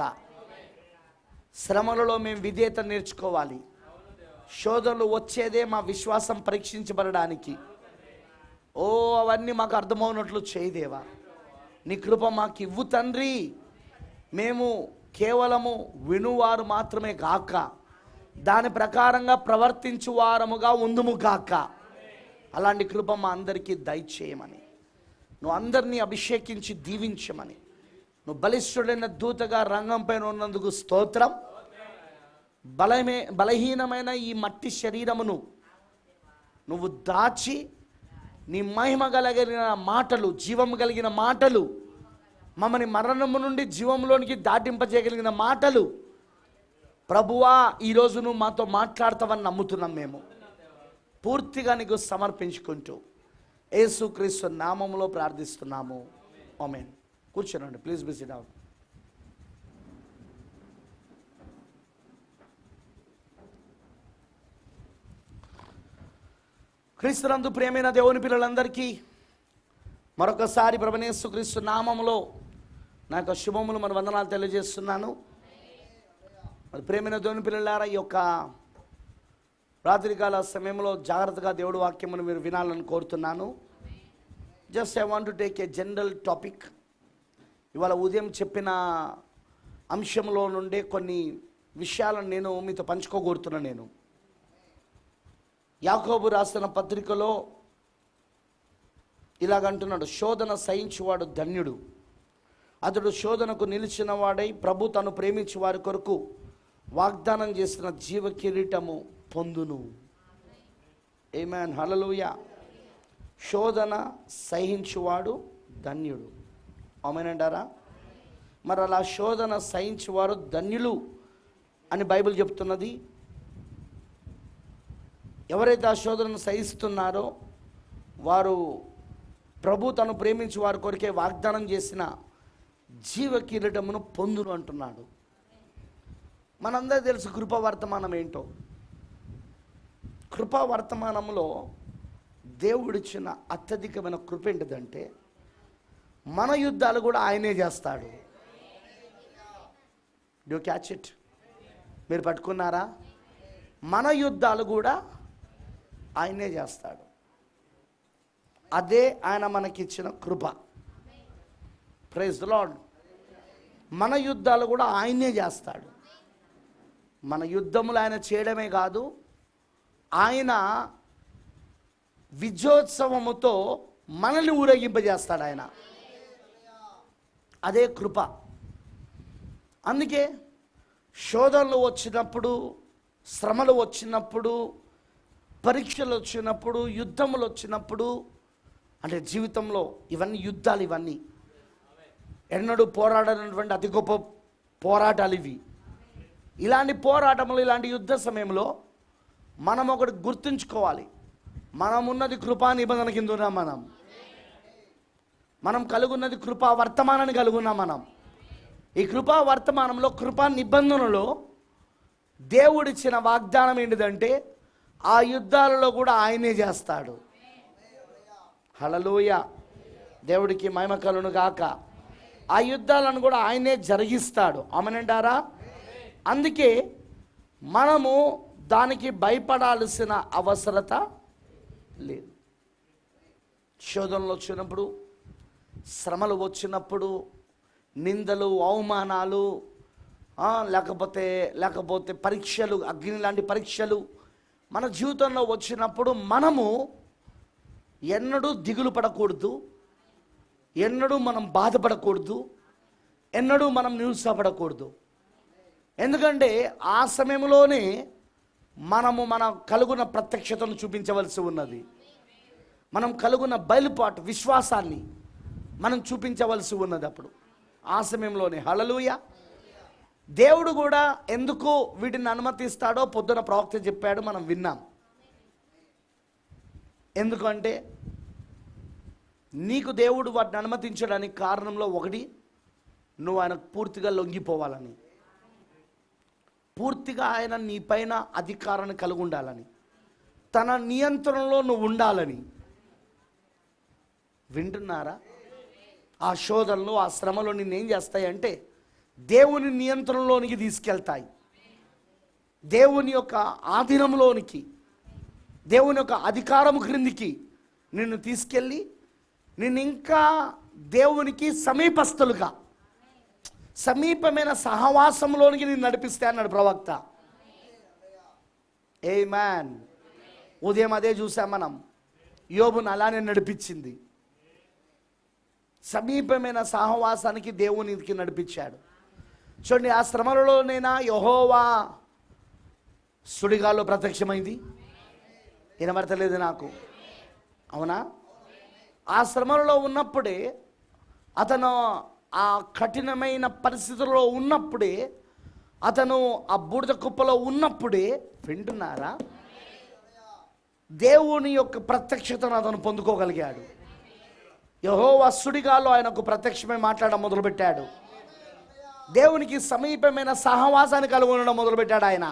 శ్రమలలో మేము విధేయత నేర్చుకోవాలి. శోధనలు వచ్చేదే మా విశ్వాసం పరీక్షించబడడానికి. అవన్నీ మాకు అర్థమవునట్లు చేయదేవా. నీ కృప మాకు ఇవ్వు తండ్రి. మేము కేవలము వినువారు మాత్రమే గాక, దాని ప్రకారంగా ప్రవర్తించు వారముగా ఉందుము గాక. అలాంటి కృప మా అందరికీ దయచేయమని, నువ్వు అందరినీ అభిషేకించి దీవించమని, నువ్వు బలిష్ఠుడైన దూతగా రంగం పైన ఉన్నందుకు స్తోత్రం. బలహీనమైన ఈ మట్టి శరీరమును నువ్వు దాచి నీ మహిమ కలిగిన మాటలు, జీవము కలిగిన మాటలు, మమ్మల్ని మరణము నుండి జీవంలోనికి దాటింపజేయగలిగిన మాటలు ప్రభువా ఈరోజు నువ్వు మాతో మాట్లాడతావని నమ్ముతున్నాం. మేము పూర్తిగా నీకు సమర్పించుకుంటూ యేసుక్రీస్తు నామములో ప్రార్థిస్తున్నాము. ఆమేన్. కూర్చోనండి, ప్లీజ్ బి సిట్ డౌన్. క్రీస్తునందు ప్రియమైన దేవుని పిల్లలందరికీ మరొకసారి ప్రభువైన యేసుక్రీస్తు నామములో నా యొక్క శుభములు మన వందనాలు తెలియజేస్తున్నాను. మరి ప్రియమైన దేవుని పిల్లలారా, ఈ యొక్క రాత్రికాల సమయంలో జాగ్రత్తగా దేవుడి వాక్యమును మీరు వినాలని కోరుతున్నాను. Just I want to take a general topic. ఇవాళ ఉదయం చెప్పిన అంశంలో నుండే కొన్ని విషయాలను నేను మీతో పంచుకోగోరుతున్నాను. నేను యాకోబు రాసిన పత్రికలో ఇలాగంటున్నాడు, శోధన సహించువాడు ధన్యుడు, అతడు శోధనకు నిలిచిన వాడై ప్రభు తను ప్రేమించు వారి కొరకు వాగ్దానం చేసిన జీవ కిరీటము పొందును. ఆమేన్, హల్లెలూయా. శోధన సహించువాడు ధన్యుడు. ఆమేన్ అంటారా? మరి అలా శోధన సహించువారు ధన్యులు అని బైబిల్ చెప్తున్నది. ఎవరైతే ఆ శోధనను సహిస్తున్నారో వారు ప్రభు తను ప్రేమించి వారి కొరికే వాగ్దానం చేసిన జీవ కిరీటమును పొందును అంటున్నాడు. మనందరూ తెలుసు కృపా వర్తమానం ఏంటో. కృపా వర్తమానంలో దేవుడిచ్చిన అత్యధికమైన కృప ఏంటిదంటే మన యుద్ధాలు కూడా ఆయనే చేస్తాడు. Do catch it? మీరు పట్టుకున్నారా? మన యుద్ధాలు కూడా ఆయనే చేస్తాడు. అదే ఆయన మనకిచ్చిన కృప. Praise the lord. మన యుద్ధాలు కూడా ఆయనే చేస్తాడు. మన యుద్ధములు ఆయన చేయడమే కాదు, ఆయన విజయోత్సవముతో మనల్ని ఊరేగింపజేస్తాడు ఆయన. అదే కృప. అందుకే శోధనలు వచ్చినప్పుడు, శ్రమలు వచ్చినప్పుడు, పరీక్షలు వచ్చినప్పుడు, యుద్ధములు వచ్చినప్పుడు, అంటే జీవితంలో ఇవన్నీ యుద్ధాలు, ఇవన్నీ ఎన్నడూ పోరాడనటువంటి అతి గొప్ప పోరాటాలు ఇవి. ఇలాంటి పోరాటములు, ఇలాంటి యుద్ధ సమయంలో మనం ఒకటి గుర్తుంచుకోవాలి. మనం ఉన్నది కృపా నిబంధన కింద ఉన్నాం. మనం కలుగున్నది కృపా వర్తమానాన్ని కలుగున్నాం. మనం ఈ కృపా వర్తమానంలో, కృపా నిబంధనలో దేవుడిచ్చిన వాగ్దానం ఏంటిదంటే ఆ యుద్ధాలలో కూడా ఆయనే చేస్తాడు. హల్లెలూయా. దేవుడికి మహిమ కలుగును గాక. ఆ యుద్ధాలను కూడా ఆయనే జరిగిస్తాడు. ఆమేనంటారా? అందుకే మనము దానికి భయపడాల్సిన అవసరత లేదు. శోధనలు వచ్చినప్పుడు, శ్రమలు వచ్చినప్పుడు, నిందలు, అవమానాలు, లేకపోతే పరీక్షలు, అగ్ని లాంటి పరీక్షలు మన జీవితంలో వచ్చినప్పుడు మనము ఎన్నడూ దిగులు పడకూడదు, ఎన్నడూ మనం బాధపడకూడదు, ఎన్నడూ మనం నిరుత్సాహపడకూడదు. ఎందుకంటే ఆ సమయంలోనే మనము మన కలుగున ప్రత్యక్షతను చూపించవలసి ఉన్నది. మనం కలుగున బయలుపాటు, విశ్వాసాన్ని మనం చూపించవలసి ఉన్నది. అప్పుడు ఆ సమయంలోనే హల్లెలూయా. దేవుడు కూడా ఎందుకు వీటిని అనుమతిస్తాడో పొద్దున ప్రవక్త చెప్పాడు, మనం విన్నాం. ఎందుకంటే నీకు దేవుడు వాటిని అనుమతించడానికి కారణంలో ఒకటి, నువ్వు ఆయనకు పూర్తిగా లొంగిపోవాలని, పూర్తిగా ఆయన నీ పైన అధికారాన్ని కలిగి ఉండాలని, తన నియంత్రణలో నువ్వు ఉండాలని. వింటున్నారా? ఆ శోధనలు, ఆ శ్రమలు నిన్నేం చేస్తాయంటే దేవుని నియంత్రణలోనికి తీసుకెళ్తాయి. దేవుని యొక్క ఆధీనంలోనికి, దేవుని యొక్క అధికారం క్రిందికి నిన్ను తీసుకెళ్ళి నిన్ను ఇంకా దేవునికి సమీపస్తులుగా, సమీపమైన సహవాసంలోనికి నేను నడిపిస్తే అన్నాడు ప్రవక్త. ఆమేన్. ఉదయం అదే చూసాం మనం. యోబును అలానే నడిపించింది. సమీపమైన సహవాసానికి దేవునికి నడిపించాడు. చూడండి, ఆ శ్రమలలోనైనా యెహోవా సుడిగాల్లో ప్రత్యక్షమైంది. వినబడతలేదు నాకు, అవునా? ఆ శ్రమలలో ఉన్నప్పుడే, అతను ఆ కఠినమైన పరిస్థితుల్లో ఉన్నప్పుడే, అతను ఆ బూడిద కుప్పలో ఉన్నప్పుడే, వింటున్నారా, దేవుని యొక్క ప్రత్యక్షతను అతను పొందుకోగలిగాడు. యెహోవా సుడిగాల్లో ఆయనకు ప్రత్యక్షమై మాట్లాడడం మొదలుపెట్టాడు. దేవునికి సమీపమైన సహవాసాన్ని కలిగి ఉండడం మొదలుపెట్టాడు ఆయన.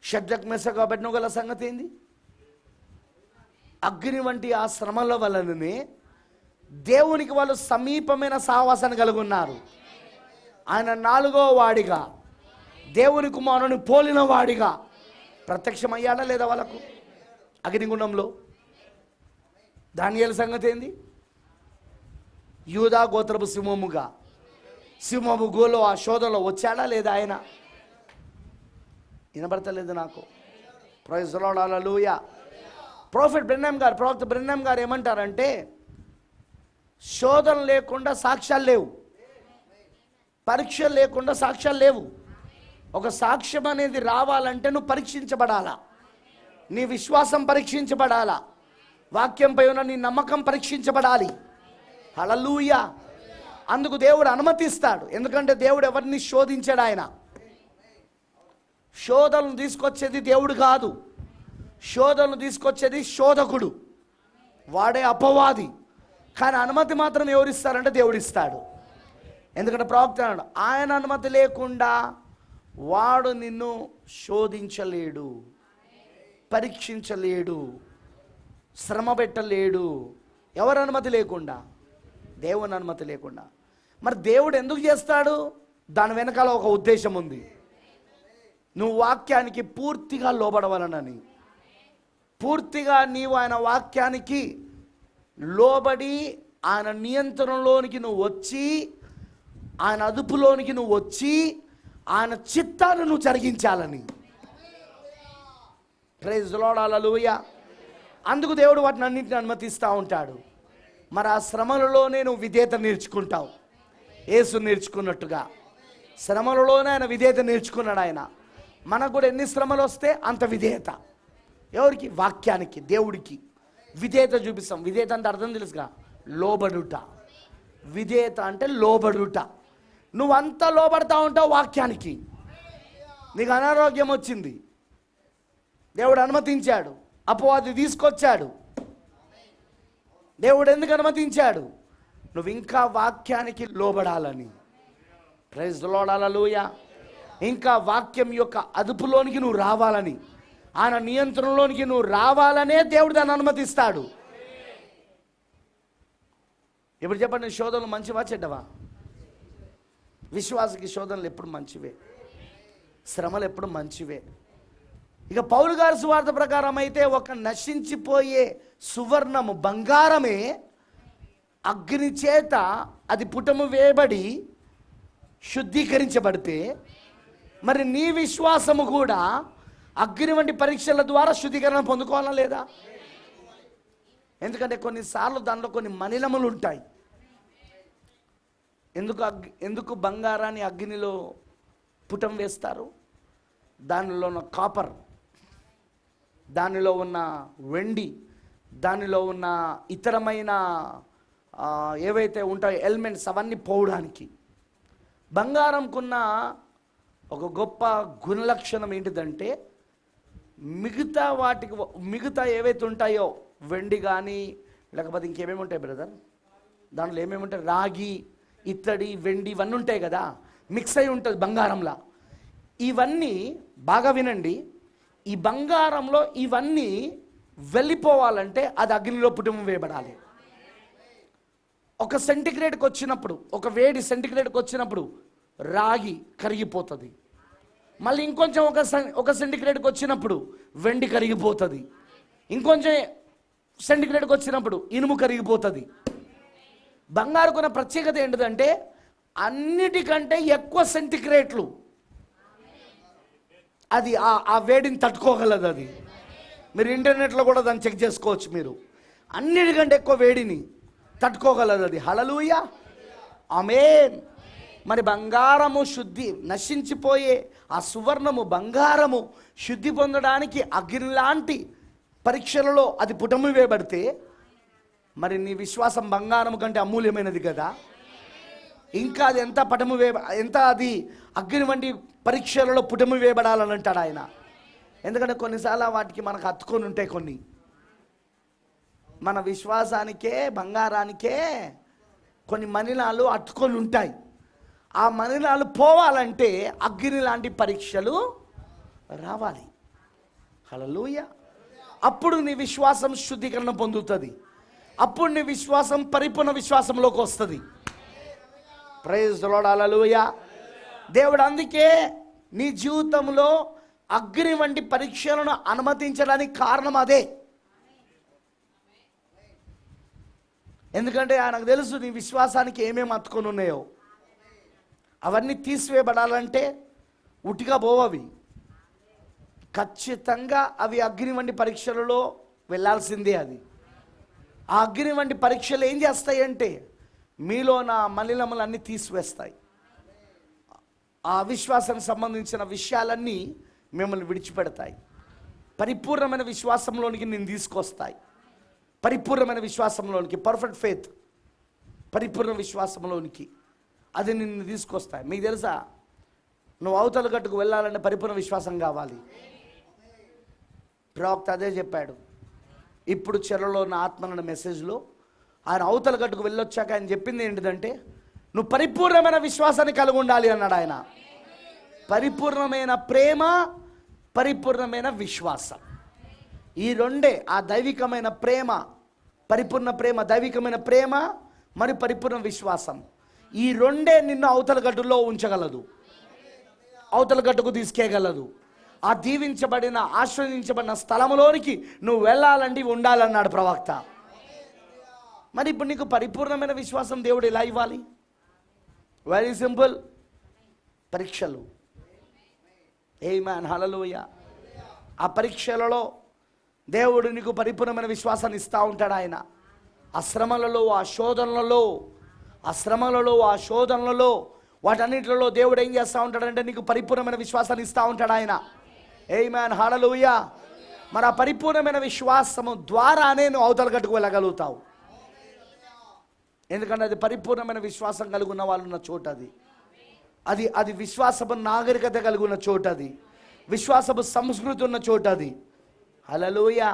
షడ్రక్ మెషక్ అబేద్నెగోల సంగతి ఏంది? అగ్ని వంటి ఆ శ్రమల వలననే దేవునికి వాళ్ళు సమీపమైన సహవాసాన్ని కలిగి ఉన్నారు. ఆయన 4వ వాడిగా, దేవుని కుమారుని పోలిన వాడిగా ప్రత్యక్షమయ్యాడా లేదా వాళ్ళకు అగ్నిగుండంలో? దానియేలు సంగతి ఏంది? యూదా గోత్రపు సింహము గోలో ఆ శోధనలో వచ్చాడా లేదా ఆయన? వినబడతలేదు నాకు. ప్రైజ్ ది లార్డ్, హల్లెలూయా. ప్రవక్త బ్రెన్హాం గారు ఏమంటారంటే, శోధన లేకుండా సాక్ష్యాలు లేవు, పరీక్షలు లేకుండా సాక్ష్యాలు లేవు. ఒక సాక్ష్యం అనేది రావాలంటే నువ్వు పరీక్షించబడాలా, నీ విశ్వాసం పరీక్షించబడాలా, వాక్యంపై ఉన్న నీ నమ్మకం పరీక్షించబడాలి. హల్లెలూయా. అందుకు దేవుడు అనుమతిస్తాడు. ఎందుకంటే దేవుడు ఎవరిని శోధించాడు? ఆయన శోధనలు తీసుకొచ్చేది దేవుడు కాదు, శోధనలు తీసుకొచ్చేది శోధకుడు, వాడే అపవాది. కానీ అనుమతి మాత్రం ఎవరిస్తారంటే దేవుడు ఇస్తాడు. ఎందుకంటే ప్రవక్త అన్నాడు, ఆయన అనుమతి లేకుండా వాడు నిన్ను శోధించలేడు, పరీక్షించలేడు, శ్రమ పెట్టలేడు. ఎవరి అనుమతి లేకుండా? దేవుని అనుమతి లేకుండా. మరి దేవుడు ఎందుకు చేస్తాడు? దాని వెనకాల ఒక ఉద్దేశం ఉంది. నువ్వు వాక్యానికి పూర్తిగా లోబడవలనని. పూర్తిగా నీవు ఆయన వాక్యానికి లోబడి ఆయన నియంత్రణలోనికి నువ్వు వచ్చి, ఆయన అదుపులోనికి నువ్వు వచ్చి, ఆయన చిత్తాన్ని నువ్వు జరిగించాలని. ప్రైజ్ ది లార్డ్, హల్లెలూయా. అందుకు దేవుడు వాటిని అన్నింటిని అనుమతిస్తూ ఉంటాడు. మరి ఆ శ్రమలలోనే నువ్వు విధేయత నేర్చుకుంటావు. యేసు నేర్చుకున్నట్టుగా శ్రమలలోనే ఆయన విధేయత నేర్చుకున్నాడు. ఆయన మనకు కూడా ఎన్ని శ్రమలు వస్తే అంత విధేయత. ఎవరికి? వాక్యానికి, దేవుడికి విధేయత చూపిస్తాం. విధేయత అంటే అర్థం తెలుసుగా, లోబడుట. విధేయత అంటే లోబడుట. నువ్వంతా లోబడతా ఉంటావు వాక్యానికి. నీకు అనారోగ్యం వచ్చింది, దేవుడు అనుమతించాడు, అపవాది తీసుకొచ్చాడు. దేవుడు ఎందుకు అనుమతించాడు? నువ్వు ఇంకా వాక్యానికి లోబడాలని. ప్రైజ్ ది లార్డ్, హల్లెలూయా. ఇంకా వాక్యం యొక్క అదుపులోనికి నువ్వు రావాలని, ఆయన నియంత్రణలోనికి నువ్వు రావాలనే దేవుడు దాన్ని అనుమతిస్తాడు. ఇప్పుడు చెప్పండి, శోధనలు మంచివా చెడ్డవా? విశ్వాసకి శోధనలు ఎప్పుడు మంచివే, శ్రమలు ఎప్పుడు మంచివే. ఇక పౌలు గారి సువార్త ప్రకారం అయితే ఒక నశించిపోయే సువర్ణము, బంగారమే అగ్ని చేత అది పుటము వేయబడి శుద్ధీకరించబడితే, మరి నీ విశ్వాసము కూడా అగ్ని వంటి పరీక్షల ద్వారా శుద్ధీకరణ పొందుకోవాలా లేదా? ఎందుకంటే కొన్నిసార్లు దానిలో కొన్ని మలినములు ఉంటాయి. ఎందుకు బంగారాన్ని అగ్నిలో పుటం వేస్తారు? దానిలో ఉన్న కాపర్, దానిలో ఉన్న వెండి, దానిలో ఉన్న ఇతరమైన ఏవైతే ఉంటాయో ఎలిమెంట్స్, అవన్నీ పోవడానికి. బంగారంకున్న ఒక గొప్ప గుణలక్షణం ఏంటిదంటే, మిగతా ఏవైతే ఉంటాయో, వెండి కానీ లేకపోతే ఇంకేమేమి ఉంటాయి బ్రదర్, దాంట్లో ఏమేమి ఉంటాయి, రాగి, ఇత్తడి, వెండి, ఇవన్నీ ఉంటాయి కదా, మిక్స్ అయి ఉంటుంది బంగారంలా. ఇవన్నీ బాగా వినండి, ఈ బంగారంలో ఇవన్నీ వెళ్ళిపోవాలంటే అది అగ్నిలో పుటం వేయబడాలి. ఒక సెంటిగ్రేడ్కి వచ్చినప్పుడు, ఒక వేడి సెంటిగ్రేడ్కి వచ్చినప్పుడు రాగి కరిగిపోతుంది. మళ్ళీ ఇంకొంచెం ఒక సెంటిగ్రేడ్కి వచ్చినప్పుడు వెండి కరిగిపోతుంది. ఇంకొంచెం సెంటిగ్రేడ్కి వచ్చినప్పుడు ఇనుము కరిగిపోతుంది. బంగారుకున్న ప్రత్యేకత ఏంటిదంటే అన్నిటికంటే ఎక్కువ సెంటిగ్రేడ్లు అది ఆ వేడిని తట్టుకోగలదు. అది మీరు ఇంటర్నెట్లో కూడా దాన్ని చెక్ చేసుకోవచ్చు. మీరు అన్నిటికంటే ఎక్కువ వేడిని తట్టుకోగలదు అది. హల్లెలూయా, ఆమేన్. మరి బంగారము శుద్ధి నశించిపోయే ఆ సువర్ణము బంగారము శుద్ధి పొందడానికి అగ్ని లాంటి పరీక్షలలో అది పుటము వేయబడితే మరి నీ విశ్వాసం బంగారం కంటే అమూల్యమైనది కదా. ఇంకా అది ఎంత అది అగ్ని వంటి పరీక్షలలో పుటము వేయబడాలని అంటాడు ఆయన. ఎందుకంటే కొన్నిసార్లు వాటికి మనకు అతుకొని ఉంటాయి. కొన్ని మన విశ్వాసానికే బంగారానికే కొన్ని మలినాలు అతుకొని ఉంటాయి. ఆ మలినాలు పోవాలంటే అగ్ని లాంటి పరీక్షలు రావాలి. హల్లెలూయా. అప్పుడు నీ విశ్వాసం శుద్ధీకరణ పొందుతుంది. అప్పుడు నీ విశ్వాసం పరిపూర్ణ విశ్వాసంలోకి వస్తుంది. Praise the lord. హల్లెలూయా. దేవుడు అందుకే నీ జీవితంలో అగ్ని వంటి పరీక్షలను అనుమతించడానికి కారణం అదే. ఎందుకంటే ఆయనకు తెలుసు నీ విశ్వాసానికి ఏమేమి అతుకొని ఉన్నాయో. అవన్నీ తీసివేయబడాలంటే ఉటిగా పోవవి. ఖచ్చితంగా అవి అగ్ని వంటి పరీక్షలలో వెళ్ళాల్సిందే. అది ఆ అగ్ని వంటి పరీక్షలు ఏం చేస్తాయి అంటే మీలో నా మలినములన్నీ తీసివేస్తాయి. ఆ అవిశ్వాసానికి సంబంధించిన విషయాలన్నీ మిమ్మల్ని విడిచిపెడతాయి. పరిపూర్ణమైన విశ్వాసంలోనికి నేను తీసుకొస్తాయి. పరిపూర్ణమైన విశ్వాసంలోనికి, పర్ఫెక్ట్ ఫెయిత్, పరిపూర్ణ విశ్వాసంలోనికి అది నిన్ను తీసుకొస్తాయి. మీకు తెలుసా, నువ్వు అవతల గట్టుకు వెళ్ళాలంటే పరిపూర్ణ విశ్వాసం కావాలి. ప్రవక్త అదే చెప్పాడు. ఇప్పుడు చెరలో ఉన్న ఆత్మన్న మెసేజ్లో ఆయన అవతల గట్టుకు వెళ్ళొచ్చాక ఆయన చెప్పింది ఏంటిదంటే నువ్వు పరిపూర్ణమైన విశ్వాసాన్ని కలిగి ఉండాలి అన్నాడు ఆయన. పరిపూర్ణమైన ప్రేమ, పరిపూర్ణమైన విశ్వాసం, ఈ రెండే ఆ దైవికమైన ప్రేమ, పరిపూర్ణ ప్రేమ, దైవికమైన ప్రేమ మరి పరిపూర్ణ విశ్వాసం, ఈ రెండే నిన్ను అవతల గట్టులో ఉంచగలదు, అవతల గట్టుకు తీసుకెళ్ళగలదు. ఆ దీవించబడిన ఆశ్రయించబడిన స్థలంలోనికి నువ్వు వెళ్ళాలంటే ఉండాలన్నాడు ప్రవక్త. మరి ఇప్పుడు నీకు పరిపూర్ణమైన విశ్వాసం దేవుడు ఎలా ఇవ్వాలి? వెరీ సింపుల్, పరీక్షలు. ఆమేన్, హల్లెలూయా. ఆ పరీక్షలలో దేవుడు నీకు పరిపూర్ణమైన విశ్వాసాన్ని ఇస్తూ ఉంటాడు ఆయన. ఆ శ్రమలలో, ఆ శోధనలలో వాటన్నిటిలో దేవుడు ఏం చేస్తూ ఉంటాడంటే నీకు పరిపూర్ణమైన విశ్వాసాన్ని ఇస్తూ ఉంటాడు ఆయన. ఆమేన్, హల్లెలూయా. మరి ఆ పరిపూర్ణమైన విశ్వాసము ద్వారానే నువ్వు అవతల గట్టుకు వెళ్ళగలుగుతావు. ఎందుకంటే అది పరిపూర్ణమైన విశ్వాసం కలిగి ఉన్న వాళ్ళు ఉన్న చోట, అది విశ్వాసపు నాగరికత కలిగి ఉన్న చోట, అది విశ్వాసపు సంస్కృతి ఉన్న చోట, అది హల్లెలూయా.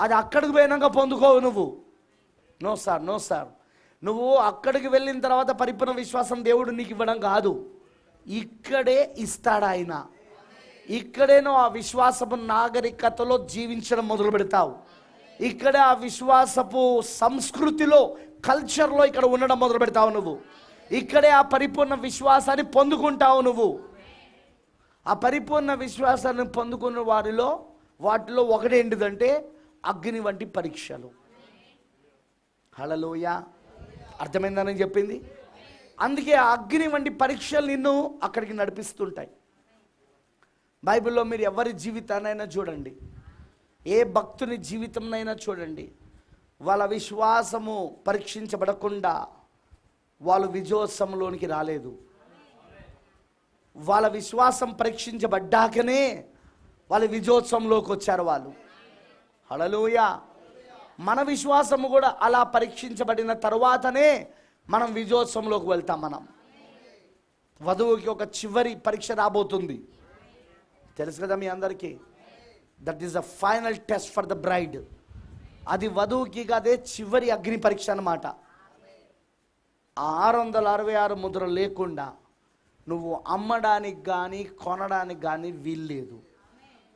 అది అక్కడికి పోయినాక పొందుకోవు నువ్వు. No sir. నువ్వు అక్కడికి వెళ్ళిన తర్వాత పరిపూర్ణ విశ్వాసం దేవుడు నీకు ఇవ్వడం కాదు, ఇక్కడే ఇస్తాడు ఆయన. ఇక్కడే నువ్వు ఆ విశ్వాసపు నాగరికతలో జీవించడం మొదలు పెడతావు. ఇక్కడే ఆ విశ్వాసపు సంస్కృతిలో, కల్చర్లో ఇక్కడ ఉండడం మొదలు పెడతావు నువ్వు. ఇక్కడే ఆ పరిపూర్ణ విశ్వాసాన్ని పొందుకుంటావు నువ్వు. ఆ పరిపూర్ణ విశ్వాసాన్ని పొందుకున్న వాటిలో ఒకటి ఏంటిదంటే అగ్ని వంటి పరీక్షలు. హల్లెలూయా. అర్థమైందని చెప్పింది. అందుకే ఆ అగ్ని వంటి పరీక్షలు నిన్ను అక్కడికి నడిపిస్తుంటాయి. బైబిల్లో మీరు ఎవరి జీవితాన్నైనా చూడండి, ఏ భక్తుని జీవితంనైనా చూడండి, వాళ్ళ విశ్వాసము పరీక్షించబడకుండా వాళ్ళు విజయోత్సవంలోనికి రాలేదు. వాళ్ళ విశ్వాసం పరీక్షించబడ్డాకనే వాళ్ళు విజయోత్సవంలోకి వచ్చారు వాళ్ళు. హల్లెలూయా. మన విశ్వాసము కూడా అలా పరీక్షించబడిన తరువాతనే మనం విజయోత్సవంలోకి వెళ్తాం. మనం వధువుకి ఒక చివరి పరీక్ష రాబోతుంది, తెలుసు కదా మీ అందరికీ. That is the final test for the bride. అది వధువుకి అదే చివరి అగ్ని పరీక్ష అన్నమాట. 666 ముద్రలు లేకుండా నువ్వు అమ్మడానికి కానీ కొనడానికి కానీ వీల్లేదు.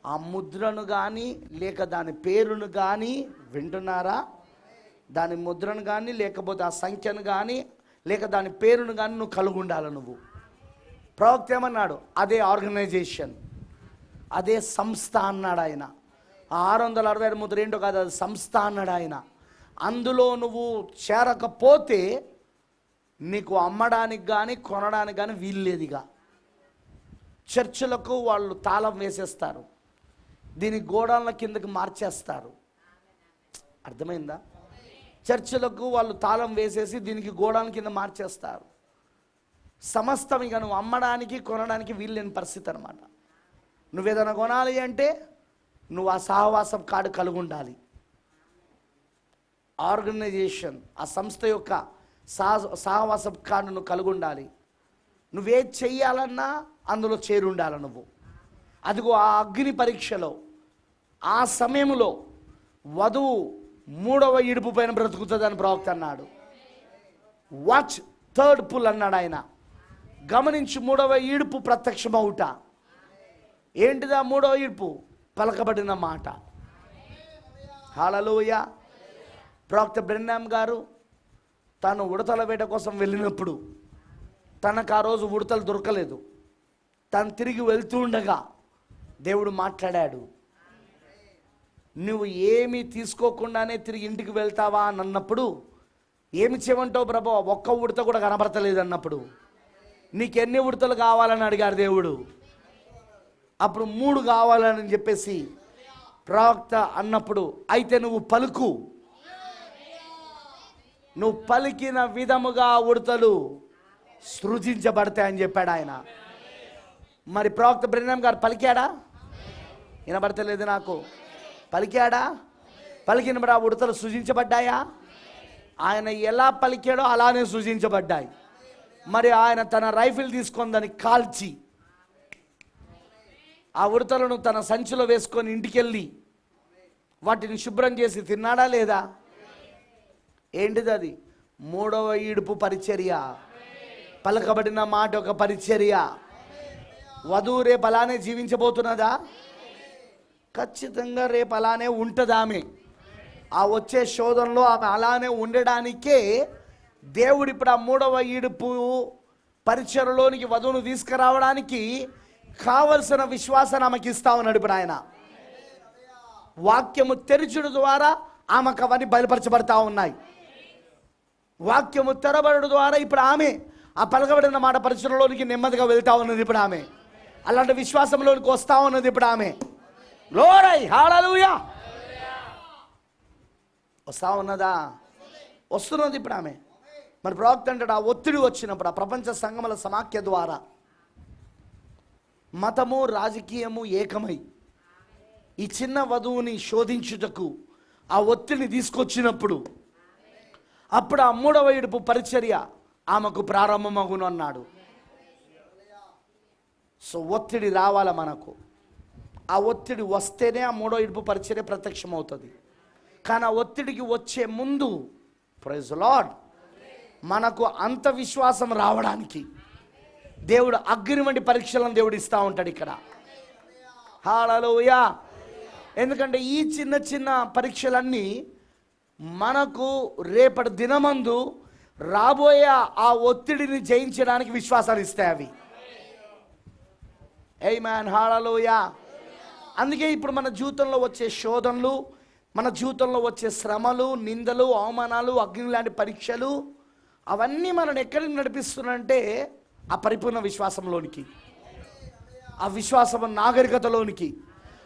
ఆ ముద్రను కానీ లేక దాని పేరును కానీ, వింటున్నారా, దాని ముద్రను కానీ లేకపోతే ఆ సంఖ్యను కానీ లేక దాని పేరును కానీ నువ్వు కలిగి ఉండాలి. నువ్వు ప్రవక్త ఏమన్నాడు? అదే ఆర్గనైజేషన్, అదే సంస్థ అన్నాడు ఆయన. 666 ముద్ర ఏంటో కాదు, అది సంస్థ అన్నాడు ఆయన. అందులో నువ్వు చేరకపోతే నీకు అమ్మడానికి కానీ కొనడానికి కానీ వీల్లేదుగా. చర్చిలకు వాళ్ళు తాళం వేసేస్తారు, దీని గోడల కిందకి మార్చేస్తారు. అర్థమైందా? చర్చిలకు వాళ్ళు తాళం వేసేసి దీనికి గోడల కింద మార్చేస్తారు. సమస్తం ఇక నువ్వు అమ్మడానికి కొనడానికి వీల్లేని పరిస్థితి అనమాట. నువ్వేదైనా కొనాలి అంటే నువ్వు ఆ సహవాసం కార్డు కలిగి ఉండాలి. ఆర్గనైజేషన్, ఆ సంస్థ యొక్క సహవాసం కార్డు నువ్వు కలిగి ఉండాలి. నువ్వే చెయ్యాలన్నా అందులో చేరుండాలి నువ్వు. అదిగో ఆ అగ్ని పరీక్షలో ఆ సమయంలో వధువు 3వ ఇడుపు పైన బ్రతుకుతుందని ప్రవక్త అన్నాడు. వాచ్ థర్డ్ పుల్ అన్నాడు ఆయన. గమనించి 3వ ఈడుపు ప్రత్యక్షమవుట. ఏంటిదా 3వ ఈడుపు? పలకబడిన మాట. హల్లెలూయా. ప్రవక్త బ్రెన్హామ్ గారు తాను ఉడతల వేట కోసం వెళ్ళినప్పుడు తనకు ఆ రోజు ఉడతలు దొరకలేదు. తను తిరిగి వెళ్తూ ఉండగా దేవుడు మాట్లాడాడు. నువ్వు ఏమీ తీసుకోకుండానే తిరిగి ఇంటికి వెళ్తావా అని అన్నప్పుడు, ఏమి చేయమంటావు ప్రభు, ఒక్క ఉడత కూడా కనబడతలేదు అన్నప్పుడు, నీకెన్ని ఉడతలు కావాలని అడిగారు దేవుడు. అప్పుడు 3 కావాలని చెప్పేసి ప్రవక్త అన్నప్పుడు, అయితే నువ్వు పలుకు, నువ్వు పలికిన విధముగా ఉడతలు సృజించబడతాయని చెప్పాడు ఆయన. మరి ప్రవక్త బ్రెన్హామ్ గారు పలికాడా? వినబడతలేదు నాకు. పలికాడా? పలికిన మరి ఆ ఉడతలు సృజించబడ్డాయా? ఆయన ఎలా పలికాడో అలానే సృజించబడ్డాయి. మరి ఆయన తన రైఫిల్ తీసుకొని దాన్ని కాల్చి ఆ ఉడతలను తన సంచిలో వేసుకొని ఇంటికెళ్ళి వాటిని శుభ్రం చేసి తిన్నాడా లేదా? ఏంటిది అది? 3వ ఈడుపు పరిచర్య. పలకబడిన మాట ఒక పరిచర్య. వధువు రేపు అలానే జీవించబోతున్నదా? ఖచ్చితంగా రేపు అలానే ఉంటుంది ఆమె. ఆ వచ్చే శోధనలో ఆమె అలానే ఉండడానికే దేవుడు ఇప్పుడు ఆ 3వ ఈడుపు పరిచర్యలోనికి వధువును తీసుకురావడానికి కావలసిన విశ్వాసాన్ని ఆమెకి ఇస్తా ఉన్నాడు ఇప్పుడు ఆయన. వాక్యము తెరచుడు ద్వారా ఆమెకు అవన్నీ బయలుపరచబడతా ఉన్నాయి. వాక్యము తెరబడు ద్వారా ఇప్పుడు ఆమె ఆ పలకబడిన మాట పరిచర్యలోనికి నెమ్మదిగా వెళ్తా ఉన్నది ఇప్పుడు ఆమె. అలాంటి విశ్వాసంలోనికి వస్తా ఉన్నది ఇప్పుడు ఆమె. గ్లోరీ, హల్లెలూయా. వస్తా ఉన్నదా? వస్తున్నది ఇప్పుడు ఆమె. మరి ప్రవక్త అంటాడు, ఆ ఒత్తిడి వచ్చినప్పుడు, ఆ ప్రపంచ సంఘముల సమాఖ్య ద్వారా మతము రాజకీయము ఏకమై ఈ చిన్న వధువుని శోధించుటకు ఆ ఒత్తిడిని తీసుకొచ్చినప్పుడు, అప్పుడు ఆ 3వ ఈడుపు పరిచర్య ఆమెకు ప్రారంభమగును అన్నాడు. సో ఒత్తిడి రావాల మనకు. ఆ ఒత్తిడి వస్తేనే ఆ 3వ ఈడుపు పరిచర్య ప్రత్యక్షమవుతుంది. కానీ ఆ ఒత్తిడికి వచ్చే ముందు, ప్రైజ్ లార్డ్, మనకు అంత విశ్వాసం రావడానికి దేవుడు అగ్ని వంటి పరీక్షలను దేవుడు ఇస్తూ ఉంటాడు ఇక్కడ. హల్లెలూయా. ఎందుకంటే ఈ చిన్న చిన్న పరీక్షలన్నీ మనకు రేపటి దినమందు రాబోయే ఆ ఒత్తిడిని జయించడానికి విశ్వాసాన్ని ఇస్తాయి అవి. ఆమేన్, హల్లెలూయా. అందుకే ఇప్పుడు మన జీవితంలో వచ్చే శోధనలు, మన జీవితంలో వచ్చే శ్రమలు, నిందలు, అవమానాలు, అగ్ని లాంటి పరీక్షలు, అవన్నీ మనల్ని ఎక్కడికి నడిపిస్తున్నాయంటే ఆ పరిపూర్ణ విశ్వాసంలోనికి, ఆ విశ్వాసం నాగరికతలోనికి.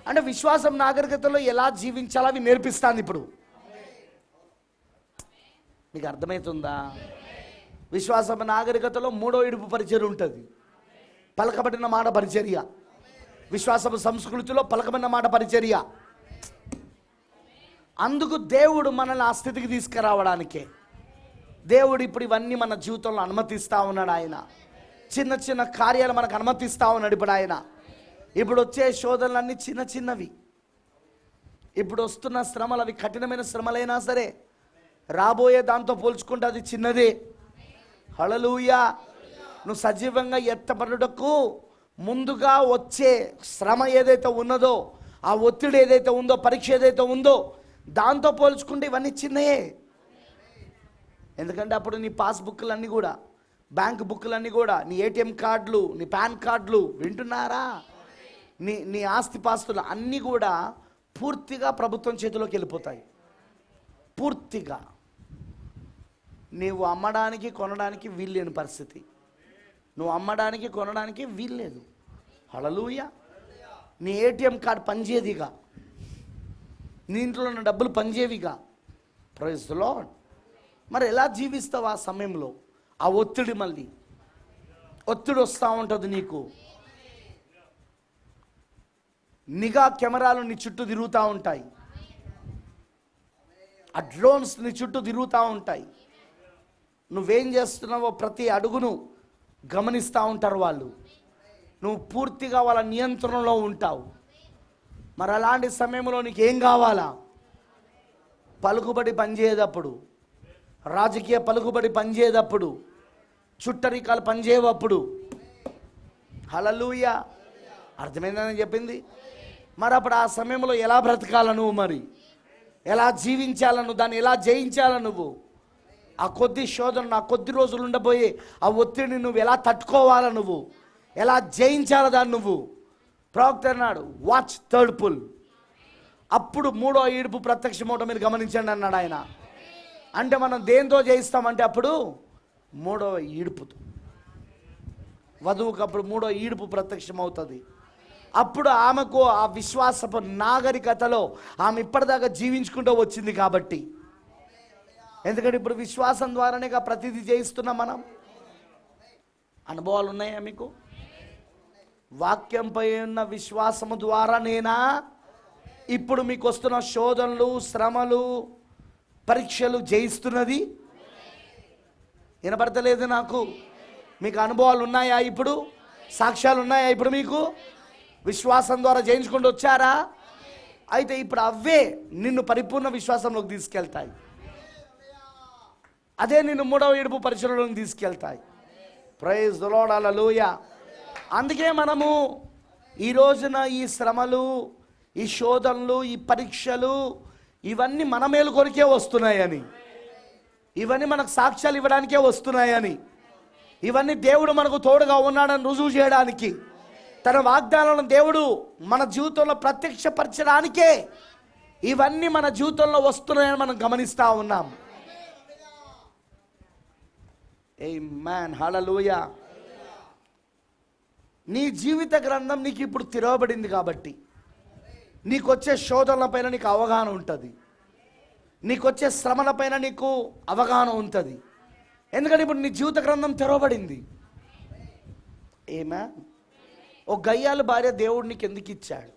అంటే విశ్వాసం నాగరికతలో ఎలా జీవించాలో అవి నేర్పిస్తాను ఇప్పుడు. మీకు అర్థమవుతుందా? విశ్వాసం నాగరికతలో 3వ ఈడుపు పరిచర్య ఉంటుంది. పలకబడిన మాట పరిచర్య. విశ్వాసపు సంస్కృతిలో పలకబడిన మాట పరిచర్య. అందుకు దేవుడు మనల్ని ఆ స్థితికి తీసుకురావడానికే దేవుడు ఇప్పుడు ఇవన్నీ మన జీవితంలో అనుమతిస్తూ ఉన్నాడు. ఆయన చిన్న చిన్న కార్యాలు మనకు అనుమతిస్తూ ఉన్నాడు ఇప్పుడు ఆయన. ఇప్పుడు వచ్చే శోధనలన్నీ చిన్న చిన్నవి. ఇప్పుడు వస్తున్న శ్రమలు అవి కఠినమైన శ్రమలైనా సరే రాబోయే దాంతో పోల్చుకుంటే అది చిన్నదే. హల్లెలూయా. నువ్వు సజీవంగా ఎత్తబడుటకు ముందుగా వచ్చే శ్రమ ఏదైతే ఉన్నదో, ఆ ఒత్తిడి ఏదైతే ఉందో, పరీక్ష ఏదైతే ఉందో, దాంతో పోల్చుకుంటే ఇవన్నీ చిన్నయే. ఎందుకంటే అప్పుడు నీ పాస్బుక్లన్నీ కూడా, బ్యాంక్ బుక్లన్నీ కూడా, నీ ఏటీఎం కార్డులు, నీ పాన్ కార్డులు, వింటున్నారా, నీ ఆస్తిపాస్తులు అన్నీ కూడా పూర్తిగా ప్రభుత్వం చేతిలోకి వెళ్ళిపోతాయి. పూర్తిగా నీవు అమ్మడానికి కొనడానికి వీల్లేని పరిస్థితి. నువ్వు అమ్మడానికి కొనడానికి వీల్లేదు. హల్లెలూయా. నీ ఏటీఎం కార్డు పనిచేయదిగా, నీ ఇంట్లో ఉన్న డబ్బులు పనిచేయవిగా. Praise the lord. మరి ఎలా జీవిస్తావు ఆ సమయంలో? ఆ ఒత్తిడి మళ్ళీ ఒత్తిడి వస్తూ ఉంటుంది నీకు. నిఘా కెమెరాలు నీ చుట్టూ తిరుగుతూ ఉంటాయి. ఆ డ్రోన్స్ నీ చుట్టూ తిరుగుతూ ఉంటాయి. నువ్వేం చేస్తున్నావో ప్రతి అడుగును గమనిస్తూ ఉంటారు వాళ్ళు. నువ్వు పూర్తిగా వాళ్ళ నియంత్రణలో ఉంటావు. మరి అలాంటి సమయంలో నీకు ఏం కావాలా? పలుకుబడి పనిచేయదప్పుడు, రాజకీయ పలుకుబడి పనిచేయదప్పుడు, చుట్టరికాలు పనిచేయవప్పుడు. హల్లెలూయా. అర్థమైందని చెప్పింది. మరి అప్పుడు ఆ సమయంలో ఎలా బ్రతకాల నువ్వు? మరి ఎలా జీవించాల నువ్వు? దాన్ని ఎలా జయించాల నువ్వు? ఆ కొద్ది శోధన, ఆ కొద్ది రోజులు ఉండబోయే ఆ ఒత్తిడిని నువ్వు ఎలా తట్టుకోవాలా? నువ్వు ఎలా జయించాల దాన్ని? నువ్వు ప్రవక్త అన్నాడు, వాచ్ థర్డ్ పుల్. అప్పుడు మూడో ఈడుపు ప్రత్యక్షమవటం మీరు గమనించండి అన్నాడు ఆయన. అంటే మనం దేంతో జయిస్తామంటే అప్పుడు మూడో ఈడుపుతో. వధువుకు అప్పుడు మూడో ఈడుపు ప్రత్యక్షమవుతుంది. అప్పుడు ఆమెకు ఆ విశ్వాసపు నాగరికతలో ఆమె ఇప్పటిదాకా జీవించుకుంటూ వచ్చింది కాబట్టి. ఎందుకంటే ఇప్పుడు విశ్వాసం ద్వారానే ప్రతిదీ జయిస్తున్నాం మనం. అనుభవాలు ఉన్నాయా మీకు? వాక్యంపై ఉన్న విశ్వాసము ద్వారానేనా ఇప్పుడు మీకు వస్తున్న శోధనలు, శ్రమలు, పరీక్షలు జయిస్తున్నది? వినపడతలేదు నాకు. మీకు అనుభవాలు ఉన్నాయా? ఇప్పుడు సాక్ష్యాలు ఉన్నాయా? ఇప్పుడు మీకు విశ్వాసం ద్వారా జయించుకుంటూ వచ్చారా? అయితే ఇప్పుడు అవే నిన్ను పరిపూర్ణ విశ్వాసంలోకి తీసుకెళ్తాయి. అదే నిన్ను మూడవ ఈడుపు పరీక్షలలోకి తీసుకెళ్తాయి. ప్రైజ్ ది లార్డ్, హల్లెలూయా. అందుకే మనము ఈ రోజున ఈ శ్రమలు, ఈ శోధనలు, ఈ పరీక్షలు ఇవన్నీ మన మేలు కొరికే వస్తున్నాయని, ఇవన్నీ మనకు సాక్ష్యాలు ఇవ్వడానికే వస్తున్నాయని, ఇవన్నీ దేవుడు మనకు తోడుగా ఉన్నాడని రుజువు చేయడానికి, తన వాగ్దానాలను దేవుడు మన జీవితంలో ప్రత్యక్షపరచడానికే ఇవన్నీ మన జీవితంలో వస్తున్నాయని మనం గమనిస్తూ ఉన్నాం. ఆమేన్, హల్లెలూయా. నీ జీవిత గ్రంథం నీకు ఇప్పుడు తెరవబడింది కాబట్టి నీకొచ్చే శోధనల పైన నీకు అవగాహన ఉంటుంది. నీకొచ్చే శ్రమల పైన నీకు అవగాహన ఉంటుంది. ఎందుకంటే ఇప్పుడు నీ జీవిత గ్రంథం తెరవబడింది. ఆమేన్. ఓ గయ్యాల భార్య దేవుడు నీకు ఎందుకు ఇచ్చాడు?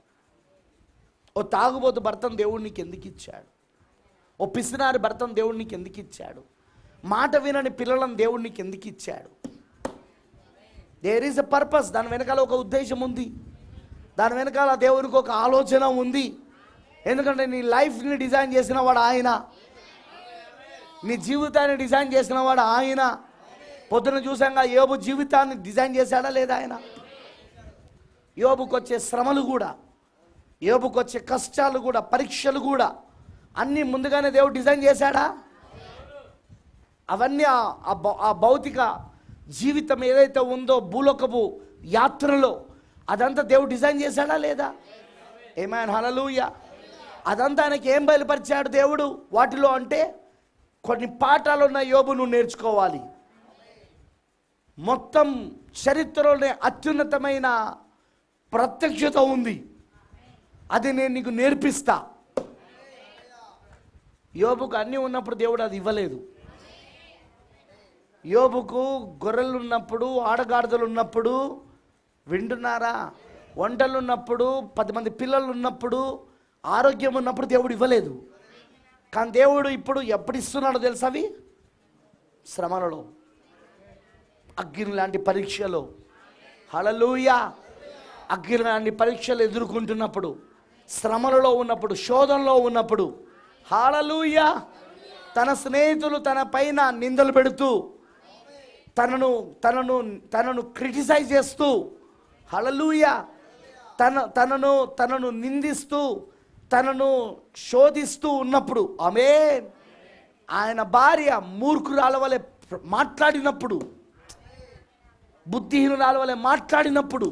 ఓ తాగుబోతు భర్తను దేవుడు నీకు ఎందుకు ఇచ్చాడు? ఓ పిసినారి భర్తను దేవుడు నీకు ఎందుకు ఇచ్చాడు? మాట వినని పిల్లలను దేవుడు నీకు ఎందుకు ఇచ్చాడు? There is a purpose. దాని వెనకాల ఒక ఉద్దేశం ఉంది. దాని వెనకాల దేవునికి ఒక ఆలోచన ఉంది. ఎందుకంటే నీ లైఫ్ని డిజైన్ చేసిన వాడు ఆయన, నీ జీవితాన్ని డిజైన్ చేసిన వాడు ఆయన. పొద్దున చూసాక యోబు జీవితాన్ని డిజైన్ చేశాడా లేదా ఆయన? యోబుకు వచ్చే శ్రమలు కూడా, యోబుకు వచ్చే కష్టాలు కూడా, పరీక్షలు కూడా అన్నీ ముందుగానే దేవుడు డిజైన్ చేశాడా? అవన్నీ ఆ భౌతిక జీవితం ఏదైతే ఉందో భూలోకపు యాత్రలో అదంతా దేవుడు డిజైన్ చేశాడా లేదా? ఆమేన్, హల్లెలూయా. అదంతా ఆయనకి ఏం బయలుపరిచాడు దేవుడు వాటిలో అంటే కొన్ని పాఠాలు ఉన్న యోబు నువ్వు నేర్చుకోవాలి. మొత్తం చరిత్రలోనే అత్యున్నతమైన ప్రత్యక్షత ఉంది. అది నేను నీకు నేర్పిస్తా. యోబుకు అన్నీ ఉన్నప్పుడు దేవుడు అది ఇవ్వలేదు. యోబుకు గొర్రెలు ఉన్నప్పుడు, ఆడగాడిదలు ఉన్నప్పుడు, వింటున్నారా, వంటలు ఉన్నప్పుడు, 10 మంది పిల్లలు ఉన్నప్పుడు, ఆరోగ్యం ఉన్నప్పుడు దేవుడు ఇవ్వలేదు. కానీ దేవుడు ఇప్పుడు ఎప్పుడు ఇస్తున్నాడో తెలుసా? అవి శ్రమలలో, అగ్ని లాంటి పరీక్షలో. హల్లెలూయా. అగ్ని లాంటి పరీక్షలు ఎదుర్కొంటున్నప్పుడు, శ్రమలలో ఉన్నప్పుడు, శోధనలో ఉన్నప్పుడు, హల్లెలూయా, తన స్నేహితులు తన పైన నిందలు పెడుతూ తనను క్రిటిసైజ్ చేస్తూ, హల్లెలూయా, తనను నిందిస్తూ, తనను శోధిస్తూ ఉన్నప్పుడు, ఆమేన్, ఆయన భార్య మూర్ఖురాల వలె మాట్లాడినప్పుడు, బుద్ధిహీనురాల వలె మాట్లాడినప్పుడు,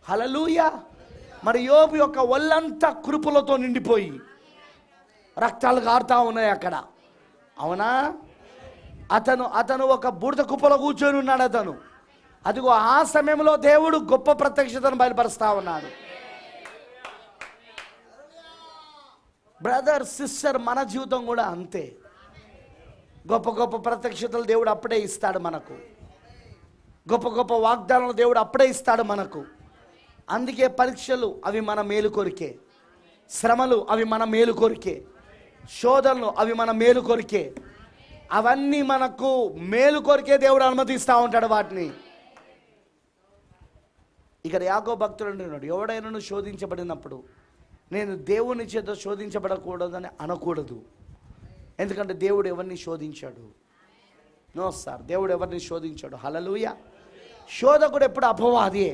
హల్లెలూయా, మరి యోబు యొక్క ఒళ్ళంతా కురుపులతో నిండిపోయి రక్తాలు కారుతా ఉన్నాయి అక్కడ. అవునా? అతను ఒక బూడిద కుప్పలో కూర్చొని ఉన్నాడు. అతను అదిగో ఆ సమయంలో దేవుడు గొప్ప ప్రత్యక్షతను బయలుపరుస్తా ఉన్నాడు. బ్రదర్, సిస్టర్, మన జీవితం కూడా అంతే. గొప్ప గొప్ప ప్రత్యక్షతలు దేవుడు అప్పుడే ఇస్తాడు మనకు. గొప్ప గొప్ప వాగ్దానాలు దేవుడు అప్పుడే ఇస్తాడు మనకు. అందుకే పరీక్షలు అవి మన మేలు కొరికే, శ్రమలు అవి మన మేలు కొరికే, శోధనలు అవి మన మేలు కొరికే. అవన్నీ మనకు మేలు కొరికే దేవుడు అనుమతిస్తూ ఉంటాడు వాటిని. ఇక్కడ యాకోబు భక్తుడు అంటున్నాడు, ఎవడైనా శోధించబడినప్పుడు నేను దేవుని చేత శోధించబడకూడదని అనకూడదు. ఎందుకంటే దేవుడు ఎవరిని శోధించాడు? నో సార్, దేవుడు ఎవరిని శోధించాడు? హల్లెలూయా. శోధకుడు ఎప్పుడు అపవాదే,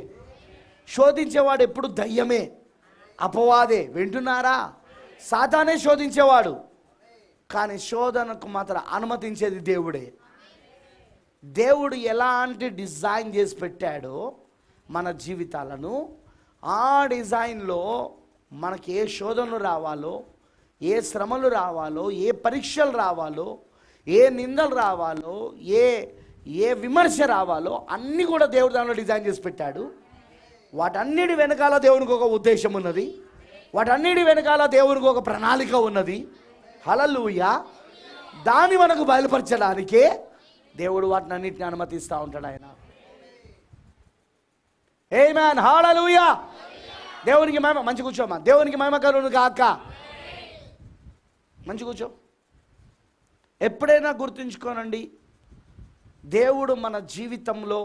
శోధించేవాడు ఎప్పుడు దయ్యమే, అపవాదే. వింటున్నారా? సాతానే శోధించేవాడు, కానీ శోధనకు మాత్రం అనుమతించేది దేవుడే. దేవుడు ఎలాంటి డిజైన్ చేసి పెట్టాడో మన జీవితాలను, ఆ డిజైన్లో మనకి ఏ శోధనలు రావాలో, ఏ శ్రమలు రావాలో, ఏ పరీక్షలు రావాలో, ఏ నిందలు రావాలో, ఏ విమర్శ రావాలో అన్నీ కూడా దేవుడు దానిలో డిజైన్ చేసి పెట్టాడు. వాటన్నిటి వెనకాల దేవునికి ఒక ఉద్దేశం ఉన్నది, వాటన్నిటి వెనకాల దేవునికి ఒక ప్రణాళిక ఉన్నది. హల్లెలూయా. దాన్ని మనకు బయలుపరచడానికే దేవుడు వాటిని అన్నిటిని అనుమతిస్తూ ఉంటాడు ఆయన. ఆమేన్. హల్లెలూయా. దేవునికి మహిమ. మంచి కూర్చోమ్మా. దేవునికి మహిమ కలుగును గాక. మంచి కూర్చో. ఎప్పుడైనా గుర్తుంచుకోనండి, దేవుడు మన జీవితంలో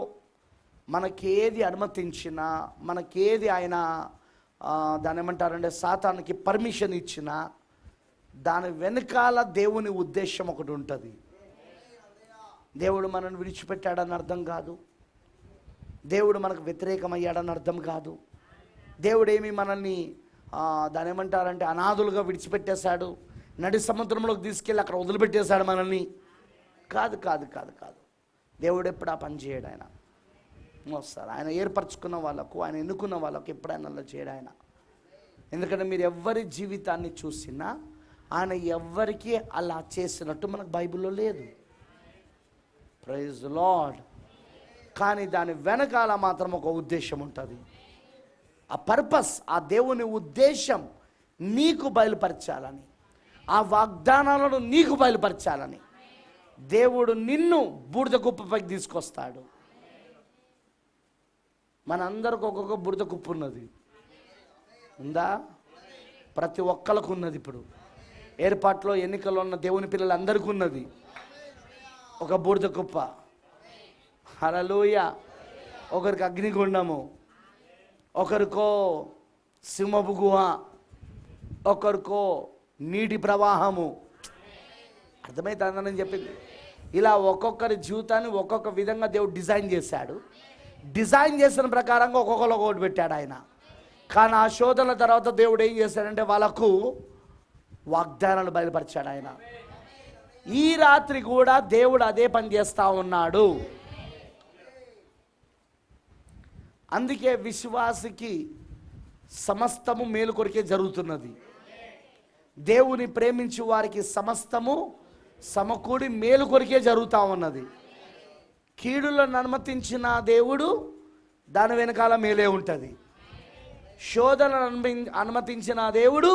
మనకేది అనుమతించినా, మనకేది ఆయన దాని ఏమంటారంటే సాతానికి పర్మిషన్ ఇచ్చినా, దాని వెనకాల దేవుని ఉద్దేశం ఒకటి ఉంటుంది. దేవుడు మనల్ని విడిచిపెట్టాడని అర్థం కాదు, దేవుడు మనకు వ్యతిరేకమయ్యాడని అర్థం కాదు, దేవుడేమి మనల్ని దాని ఏమంటారంటే అనాథులుగా విడిచిపెట్టేశాడు, నడి సముద్రంలోకి తీసుకెళ్ళి అక్కడ వదిలిపెట్టేశాడు మనల్ని. కాదు కాదు కాదు కాదు. దేవుడు ఎప్పుడు ఆ పని చేయడు ఆయన. సార్, ఆయన ఏర్పరచుకున్న వాళ్ళకు, ఆయన ఎన్నుకున్న వాళ్ళకు ఎప్పుడైనా అలా చేయడు ఆయన. ఎందుకంటే మీరు ఎవరి జీవితాన్ని చూసినా ఆయన ఎవ్వరికీ అలా చేసినట్టు మనకు బైబిల్లో లేదు. Praise lord. కానీ దాని వెనకాల మాత్రం ఒక ఉద్దేశం ఉంటుంది. ఆ పర్పస్, ఆ దేవుని ఉద్దేశం నీకు బయలుపరచాలని, ఆ వాగ్దానాలను నీకు బయలుపరచాలని దేవుడు నిన్ను బూడిద కుప్పపైకి తీసుకొస్తాడు. మనందరికి ఒక్కొక్క బూడిద కుప్ప ఉన్నది. ఉందా? ప్రతి ఒక్కరికి ఉన్నది. ఇప్పుడు ఏర్పాట్లో ఎన్నికల్లో ఉన్న దేవుని పిల్లలందరికీ ఉన్నది ఒక బూడిద కుప్ప. హల్లెలూయా. ఒకరికి అగ్నిగుండము, ఒకరికో సింహపు గుహ, ఒకరికో నీటి ప్రవాహము. అర్థమవుతుందని చెప్పింది. ఇలా ఒక్కొక్కరి జీవితాన్ని ఒక్కొక్క విధంగా దేవుడు డిజైన్ చేశాడు. డిజైన్ చేసిన ప్రకారంగా ఒక్కొక్కరు ఒకటి పెట్టాడు ఆయన. కానీ ఆ శోధనల తర్వాత దేవుడు ఏం చేశాడంటే వాళ్ళకు వాగ్దానాలు బయలుపరిచాడు ఆయన. ఈ రాత్రి కూడా దేవుడు అదే పని చేస్తూ ఉన్నాడు. అందుకే విశ్వాసికి సమస్తము మేలు కొరికే జరుగుతున్నది. దేవుని ప్రేమించు వారికి సమస్తము సమకూడి మేలు కొరికే జరుగుతూ ఉన్నది. కీడులను అనుమతించిన దేవుడు దాని వెనకాల మేలే ఉంటుంది. శోధనను అనుమతించిన దేవుడు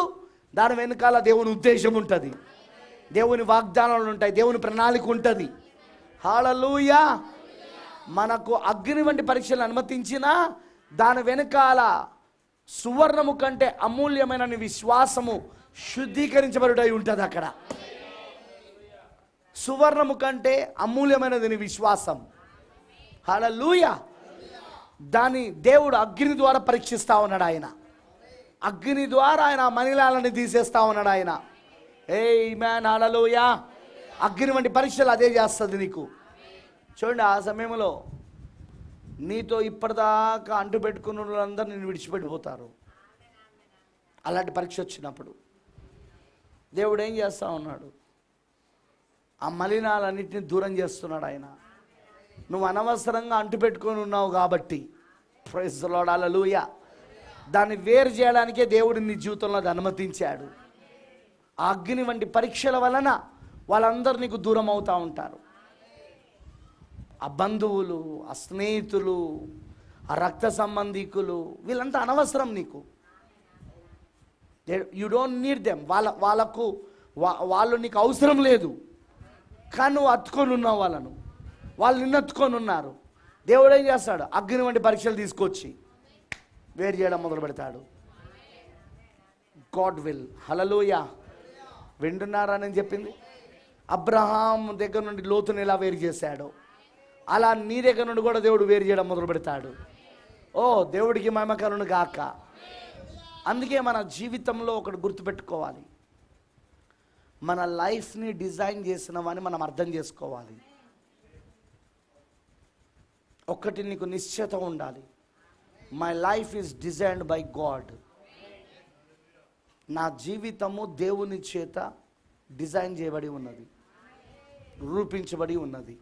దాని వెనకాల దేవుని ఉద్దేశం ఉంటుంది, దేవుని వాగ్దానాలు ఉంటాయి, దేవుని ప్రణాళిక ఉంటుంది. హల్లెలూయా. మనకు అగ్ని వంటి పరీక్షలు అనుమతించినా దాని వెనకాల సువర్ణము కంటే అమూల్యమైన నీ విశ్వాసము శుద్ధీకరించబడుటై ఉంటుంది. అక్కడ సువర్ణము కంటే అమూల్యమైనది నీ విశ్వాసం. హల్లెలూయా. దాన్ని దేవుడు అగ్ని ద్వారా పరీక్షిస్తూ ఉన్నాడు ఆయన. అగ్ని ద్వారా ఆయన మణిలాలని తీసేస్తూ ఉన్నాడు ఆయన. ఆమేన్. హల్లెలూయా. అగ్ని వంటి పరీక్షలు అదే చేస్తుంది నీకు. చూడండి, ఆ సమయంలో నీతో ఇప్పటిదాకా అంటు పెట్టుకున్న వాళ్ళందరూ నేను విడిచిపెట్టిపోతారు. అలాంటి పరీక్ష వచ్చినప్పుడు దేవుడు ఏం చేస్తూ ఉన్నాడు? ఆ మలినాలన్నింటినీ దూరం చేస్తున్నాడు ఆయన. నువ్వు అనవసరంగా అంటు పెట్టుకొని ఉన్నావు కాబట్టి, ప్రైజ్ ది లార్డ్, హల్లెలూయా, దాన్ని వేరు చేయడానికే దేవుడు నీ జీవితంలో అది అనుమతించాడు. ఆ అగ్ని వంటి పరీక్షల వలన వాళ్ళందరూ నీకు దూరం అవుతూ ఉంటారు. ఆ బంధువులు, ఆ స్నేహితులు, ఆ రక్త సంబంధికులు, వీళ్ళంతా అనవసరం నీకు. You don't need them. వాళ్ళు నీకు అవసరం లేదు. కానీ నువ్వు అత్తుకొని ఉన్నావు వాళ్ళను, వాళ్ళు నిన్ను అత్తుకొని ఉన్నారు. దేవుడు ఏం చేస్తాడు? అగ్ని వంటి పరీక్షలు తీసుకొచ్చి వేరు చేయడం మొదలు పెడతాడు. God will. హల్లెలూయా. వింటున్నారా నేను చెప్పింది? అబ్రహాం దగ్గర నుండి లోతుని ఎలా వేరు చేశాడో అలా నీ దగ్గర నుండి కూడా దేవుడు వేరు చేయడం మొదలు పెడతాడు. ఓ దేవుడికి మహిమ కలుగును గాక. అందుకే మన జీవితంలో ఒకటి గుర్తుపెట్టుకోవాలి, మన లైఫ్ని డిజైన్ చేసినవని మనం అర్థం చేసుకోవాలి. ఒక్కటి నీకు నిశ్చయత ఉండాలి, my life is designed by God. నా జీవితము దేవుని చేత డిజైన్ చేయబడి ఉన్నది, రూపించబడి ఉన్నది.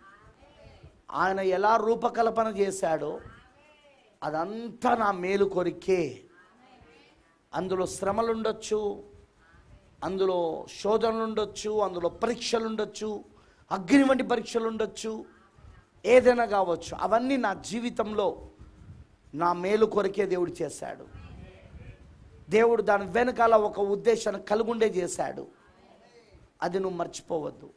ఆయన ఎలా రూపకల్పన చేశాడో అదంతా నా మేలు కొరికే. అందులో శ్రమలు ఉండొచ్చు, అందులో శోధనలు ఉండొచ్చు, అందులో పరీక్షలు ఉండొచ్చు, అగ్ని వంటి పరీక్షలు ఉండొచ్చు, ఏదైనా కావచ్చు. అవన్నీ నా జీవితంలో నా మేలు కొరికే దేవుడు చేశాడు. దేవుడు దాని వెనకాల ఒక ఉద్దేశాన్ని కలుగుండే చేశాడు. అది నువ్వు మర్చిపోవద్దు.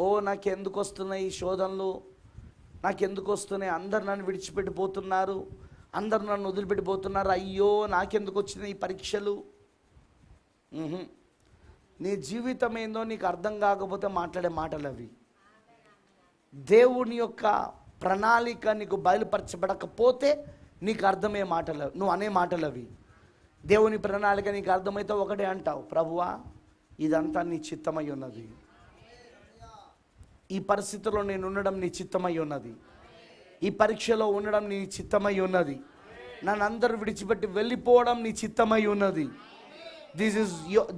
ఓ నాకెందుకు వస్తున్నాయి ఈ శోధనలు, నాకెందుకు వస్తున్నాయి, అందరు నన్ను విడిచిపెట్టిపోతున్నారు, అందరు నన్ను వదిలిపెట్టిపోతున్నారు, అయ్యో నాకెందుకు వచ్చినాయి ఈ పరీక్షలు. నీ జీవితం ఏందో నీకు అర్థం కాకపోతే మాట్లాడే మాటలు అవి. దేవుని యొక్క ప్రణాళిక నీకు బయలుపరచబడకపోతే నీకు అర్థమయ్యే మాటలు, నువ్వు అనే మాటలు అవి. దేవుని ప్రణాళిక నీకు అర్థమైతే ఒకటే అంటావు, ప్రభువా ఇదంతా నీ చిత్తమై ఉన్నది, ఈ పరిస్థితిలో నేను ఉండడం నీ చిత్తమై ఉన్నది, ఈ పరీక్షలో ఉండడం నీ చిత్తమై ఉన్నది, నన్ను అందరూ విడిచిపెట్టి వెళ్ళిపోవడం నీ చిత్తమై ఉన్నది.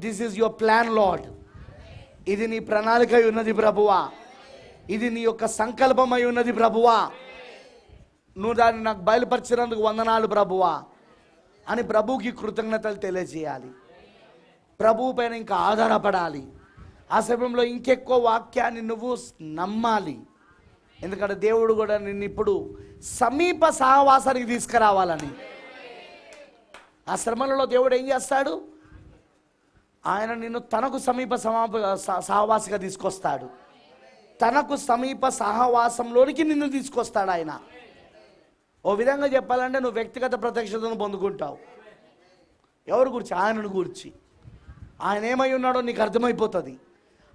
This is your plan lord. ఇది నీ ప్రణాళిక అయి ఉన్నది ప్రభువా, ఇది నీ యొక్క సంకల్పమై ఉన్నది ప్రభువా, నువ్వు దాన్ని నాకు బయలుపరిచినందుకు వందనాలు ప్రభువా అని ప్రభువుకి కృతజ్ఞతలు తెలియజేయాలి. ప్రభువు పైన ఇంకా ఆధారపడాలి. ఆ సమయంలో ఇంకెక్కువ వాక్యాన్ని నువ్వు నమ్మాలి. ఎందుకంటే దేవుడు కూడా నిన్ను ఇప్పుడు సమీప సహవాసానికి తీసుకురావాలని. ఆ శ్రమలలో దేవుడు ఏం చేస్తాడు? ఆయన నిన్ను తనకు సమీప సహవాసిగా తీసుకొస్తాడు. తనకు సమీప సహవాసంలోనికి నిన్ను తీసుకొస్తాడు ఆయన. ఓ విధంగా చెప్పాలంటే నువ్వు వ్యక్తిగత ప్రత్యక్షతను పొందుకుంటావు. ఎవరి గురించి? ఆయనను గురించి. ఆయన ఏమై ఉన్నాడో నీకు అర్థమైపోతుంది,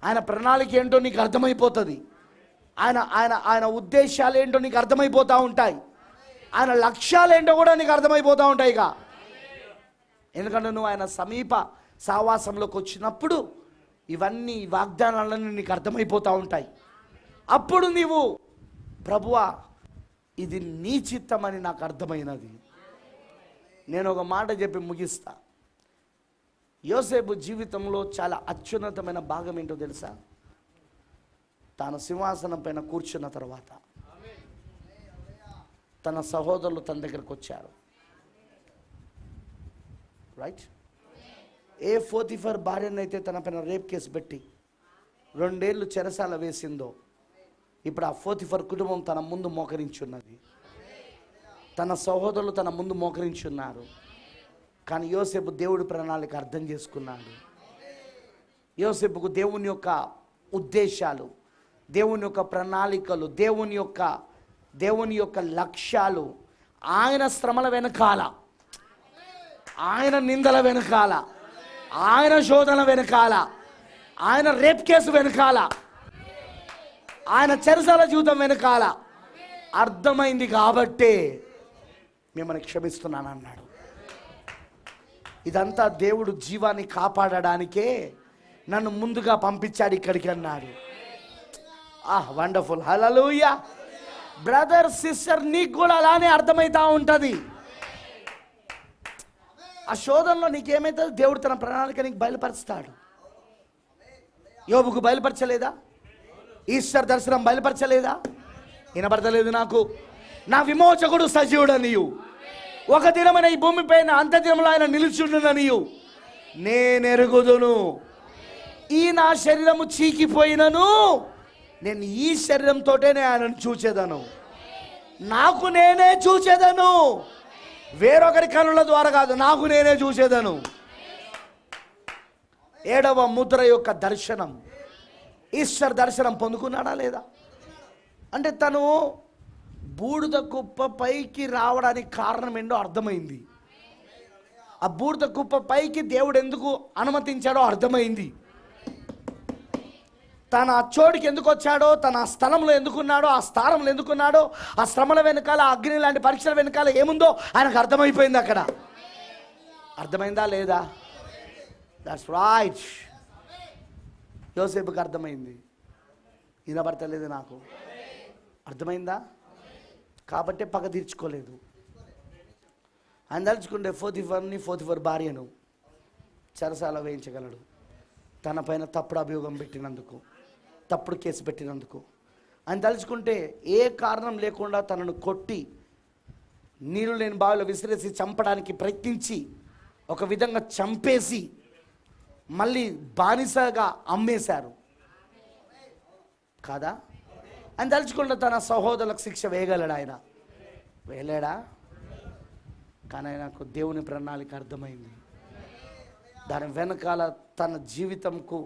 ఆయన ప్రణాళిక ఏంటో నీకు అర్థమైపోతుంది, ఆయన ఆయన ఆయన ఉద్దేశాలు ఏంటో నీకు అర్థమైపోతూ ఉంటాయి, ఆయన లక్ష్యాలు ఏంటో కూడా నీకు అర్థమైపోతూ ఉంటాయి. ఇక ఎందుకంటే నువ్వు ఆయన సమీప సహవాసంలోకి వచ్చినప్పుడు ఇవన్నీ వాగ్దానాలన్నీ నీకు అర్థమైపోతూ ఉంటాయి. అప్పుడు నీవు ప్రభువా ఇది నీ చిత్తమని నాకు అర్థమైనది. నేను ఒక మాట చెప్పి ముగిస్తా. యోసేపు జీవితంలో చాలా అత్యున్నతమైన భాగం ఏంటో తెలుసా? తాను సింహాసనం పైన కూర్చున్న తర్వాత తన సహోదరులు తన దగ్గరకు వచ్చారు. రైట్? ఏ పోతిఫర్ భార్యనైతే తన పైన రేప్ కేసు పెట్టి 2 ఏళ్ళు చెరసాల వేసిందో, ఇప్పుడు ఆ పోతిఫర్ కుటుంబం తన ముందు మోకరించున్నది, తన సహోదరులు తన ముందు మోకరించున్నారు. కానీ యోసేపు దేవుడి ప్రణాళిక అర్థం చేసుకున్నాడు. యోసేపుకు దేవుని యొక్క ఉద్దేశాలు, దేవుని యొక్క ప్రణాళికలు, దేవుని యొక్క లక్ష్యాలు, ఆయన శ్రమల వెనకాల, ఆయన నిందల వెనకాల, ఆయన శోధన వెనకాల, ఆయన రేప్ కేసు వెనకాల, ఆయన చెరసాల జీవితం వెనకాల అర్థమైంది కాబట్టే మిమ్మల్ని క్షమిస్తున్నాను అన్నాడు. ఇదంతా దేవుడు జీవాన్ని కాపాడడానికే నన్ను ముందుగా పంపించాడు ఇక్కడికి అన్నాడు. వండర్ఫుల్. హల్లెలూయా. బ్రదర్ సిస్టర్, నీకు కూడా అలానే అర్థమవుతా ఉంటుంది. ఆ శోధనలో నీకేమైతుంది? దేవుడు తన ప్రణాళిక నీకు బయలుపరుస్తాడు. యోబుకు బయలుపరచలేదా? ఈశ్వర్ దర్శనం బయలుపరచలేదా? వినపడతలేదు నాకు. నా విమోచకుడు సజీవుడనియు, ఒక దినమైన ఈ భూమిపైన అంత్యదినంలో ఆయన నిలుచుండుననియు నేనెరుగుదును. ఈ నా శరీరము చీకిపోయినను నేను ఈ శరీరంతోటే ఆయనను చూచేదను, నాకు నేనే చూచేదను, వేరొకరి కనుల ద్వారా కాదు, నాకు నేనే చూసేదను. 7వ ముద్ర యొక్క దర్శనం, ఈశ్వర్ దర్శనం పొందుకున్నాడా లేదా? అంటే తను బూడిద కుప్ప పైకి రావడానికి కారణం ఏంటో అర్థమైంది. ఆ బూడిద కుప్ప పైకి దేవుడు ఎందుకు అనుమతించాడో అర్థమైంది. తన ఆ చోటుకి ఎందుకు వచ్చాడో, తన ఆ స్థలంలో ఎందుకున్నాడో, ఆ స్థానంలో ఎందుకున్నాడో, ఆ శ్రమల వెనకాల, అగ్ని లాంటి పరీక్షల వెనకాల ఏముందో ఆయనకు అర్థమైపోయింది. అక్కడ అర్థమైందా లేదా? That's right. యోసేపుకి అర్థమైంది. వినబడతలేదు నాకు. అర్థమైందా? కాబట్టే పగ తీర్చుకోలేదు. ఆయన తలుచుకుంటే పోతిఫర్ భార్యను చెరసాల వేయించగలడు. తన పైన తప్పుడు అభియోగం పెట్టినందుకు, తప్పుడు కేసు పెట్టినందుకు. ఆయన తలుచుకుంటే ఏ కారణం లేకుండా తనను కొట్టి నీళ్ళు లేని బావిలో విసిరేసి చంపడానికి ప్రయత్నించి ఒక విధంగా చంపేసి మళ్ళీ బానిసగా అమ్మేశారు కాదా? ఆయన తలుచుకుంటే తన సహోదరులకు శిక్ష వేయగలడు. ఆయన వేయలేడా? కానీ ఆయనకు దేవుని ప్రణాళిక అర్థమైంది. దాని వెనకాల తన జీవితంకు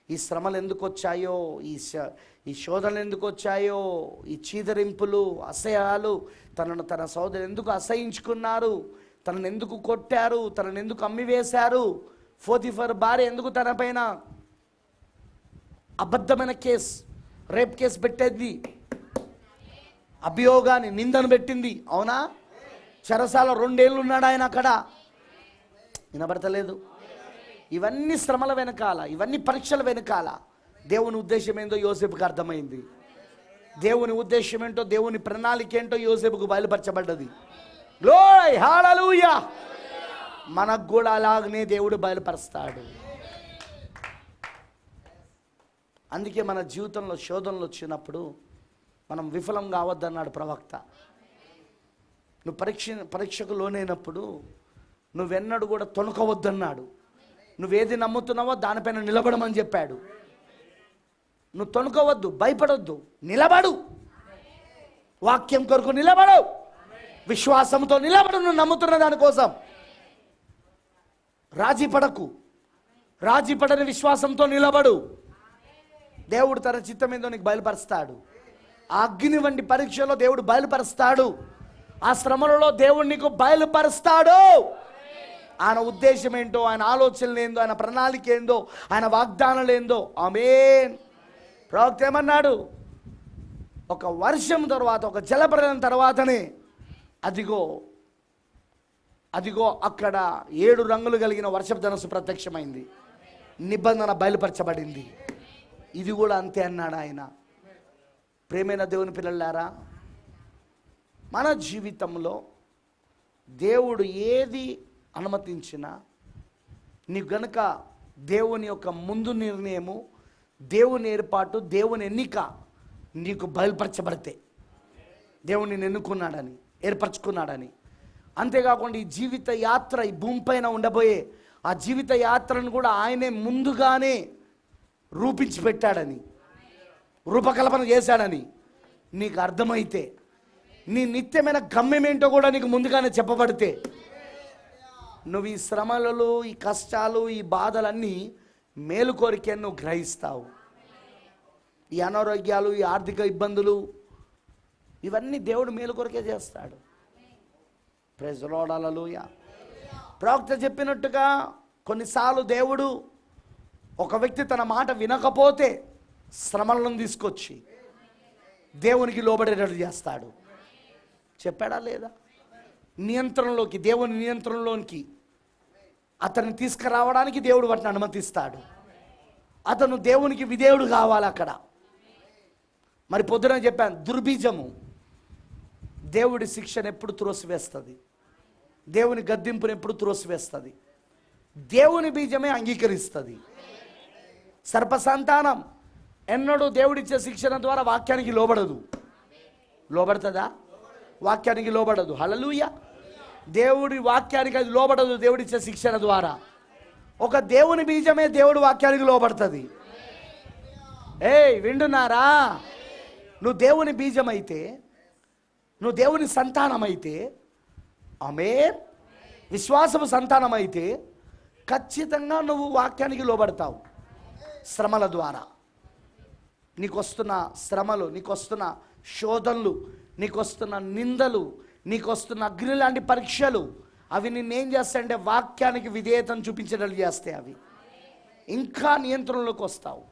ఈ శ్రమలు ఎందుకు వచ్చాయో, ఈ శోధనలు ఎందుకు వచ్చాయో, ఈ చీదరింపులు, అసహ్యాలు, తన సోదరు ఎందుకు అసహించుకున్నారు, తనను ఎందుకు కొట్టారు, తనను ఎందుకు అమ్మివేశారు, పోతిఫర్ భార్య ఎందుకు తన పైన అబద్ధమైన కేసు, రేప్ కేసు పెట్టేది, అభియోగాన్ని, నిందను పెట్టింది. అవునా? చెరసాల 2 ఏళ్ళు ఉన్నాడు ఆయన అక్కడ. వినబడతలేదు? ఇవన్నీ శ్రమల వెనకాల, ఇవన్నీ పరీక్షల వెనకాల దేవుని ఉద్దేశం ఏంటో యోసేపుకి అర్థమైంది. దేవుని ఉద్దేశం ఏంటో, దేవుని ప్రణాళిక ఏంటో యోసేపుకు బయలుపరచబడ్డది. గ్లోరీ, హల్లెలూయా. మనకు కూడా అలాగనే దేవుడు బయలుపరుస్తాడు. అందుకే మన జీవితంలో శోధనలు వచ్చినప్పుడు మనం విఫలం కావద్దన్నాడు ప్రవక్త. నువ్వు పరీక్షకు లోనైనప్పుడు నువ్వెన్నడూ కూడా తొణకవద్దన్నాడు. నువ్వేది నమ్ముతున్నావో దానిపైన నిలబడమని చెప్పాడు. నువ్వు తొణకవద్దు, భయపడొద్దు, నిలబడు. వాక్యం కొరకు నిలబడు, విశ్వాసంతో నిలబడు. నువ్వు నమ్ముతున్న దానికోసం రాజీ పడకు, రాజీ పడని విశ్వాసంతో నిలబడు. దేవుడు తన చిత్తం ఏందో నీకు బయలుపరుస్తాడు. ఆ అగ్ని వంటి పరీక్షలో దేవుడు బయలుపరుస్తాడు. ఆ శ్రమలలో దేవుడు నీకు బయలుపరుస్తాడు. ఆయన ఉద్దేశం ఏంటో, ఆయన ఆలోచనలు ఏందో, ఆయన ప్రణాళిక ఏందో, ఆయన వాగ్దానాలు ఏందో. ఆమేన్. ప్రవక్త ఏమన్నాడు? ఒక వర్షం తర్వాత, ఒక జలప్రలయం తర్వాతనే అదిగో అక్కడ 7 రంగులు కలిగిన వర్షపు ధనుస్సు ప్రత్యక్షమైంది. నిబంధన బయలుపరచబడింది. ఇది కూడా అంతే అన్నాడు ఆయన. ప్రేమైన దేవుని పిల్లలారా, మన జీవితంలో దేవుడు ఏది అనుమతించినా నీ గనుక దేవుని యొక్క ముందు నిర్ణయము, దేవుని ఏర్పాటు, దేవుని ఎన్నిక నీకు బయలుపరచబడితే, దేవుని నిన్ను ఎన్నుకున్నాడని, ఏర్పరచుకున్నాడని. అంతేకాకుండా ఈ జీవిత యాత్ర, ఈ భూమిపైన ఉండబోయే ఆ జీవిత యాత్రను కూడా ఆయనే ముందుగానే రూపించి పెట్టాడని, రూపకల్పన చేశాడని నీకు అర్థమైతే, నీ నిత్యమైన గమ్యం ఏంటో కూడా నీకు ముందుగానే చెప్పబడితే, నువ్వు ఈ శ్రమలలో, ఈ కష్టాలు, ఈ బాధలన్నీ మేలు కోరికే నువ్వు గ్రహిస్తావు. ఈ అనారోగ్యాలు, ఈ ఆర్థిక ఇబ్బందులు, ఇవన్నీ దేవుడు మేలు కొరకే చేస్తాడు. ప్రైజ్ ది లార్డ్, హల్లెలూయా. ప్రవక్త చెప్పినట్టుగా కొన్నిసార్లు దేవుడు ఒక వ్యక్తి తన మాట వినకపోతే శ్రమలను తీసుకొచ్చి దేవునికి లోబడేటట్టు చేస్తాడు. చెప్పాడా లేదా? నియంత్రణలోకి, దేవుని నియంత్రణలోనికి అతన్ని తీసుకురావడానికి దేవుడు వాటిని అనుమతిస్తాడు. అతను దేవునికి విధేయుడు కావాలి అక్కడ. మరి పొద్దున చెప్పాను, దుర్బీజము దేవుడి శిక్షను ఎప్పుడు త్రోసివేస్తుంది, దేవుని గద్దింపును ఎప్పుడు త్రోసివేస్తుంది. దేవుని బీజమే అంగీకరిస్తుంది. సర్ప సంతానం ఎన్నడూ దేవుడిచ్చే శిక్షణ ద్వారా వాక్యానికి లోబడదు. లోబడుతుందా? వాక్యానికి లోబడదు. హల్లెలూయా. దేవుడి వాక్యానికి అది లోబడదు. దేవుడిచ్చే శిక్షణ ద్వారా ఒక దేవుని బీజమే దేవుడి వాక్యానికి లోబడుతుంది. వింటున్నారా? నువ్వు దేవుని బీజమైతే, నువ్వు దేవుని సంతానమైతే, ఆమేన్, విశ్వాసము సంతానమైతే ఖచ్చితంగా నువ్వు వాక్యానికి లోబడతావు. శ్రమల ద్వారా నీకొస్తున్న శ్రమలు, నీకొస్తున్న శోధనలు, నీకు వస్తున్న నిందలు, నీకు వస్తున్న అగ్ని లాంటి పరీక్షలు, అవి నిన్నేం చేస్తాయంటే వాక్యానికి విధేయతను చూపించడం చేస్తాయి. అవి ఇంకా నియంత్రణలోకి వస్తావు.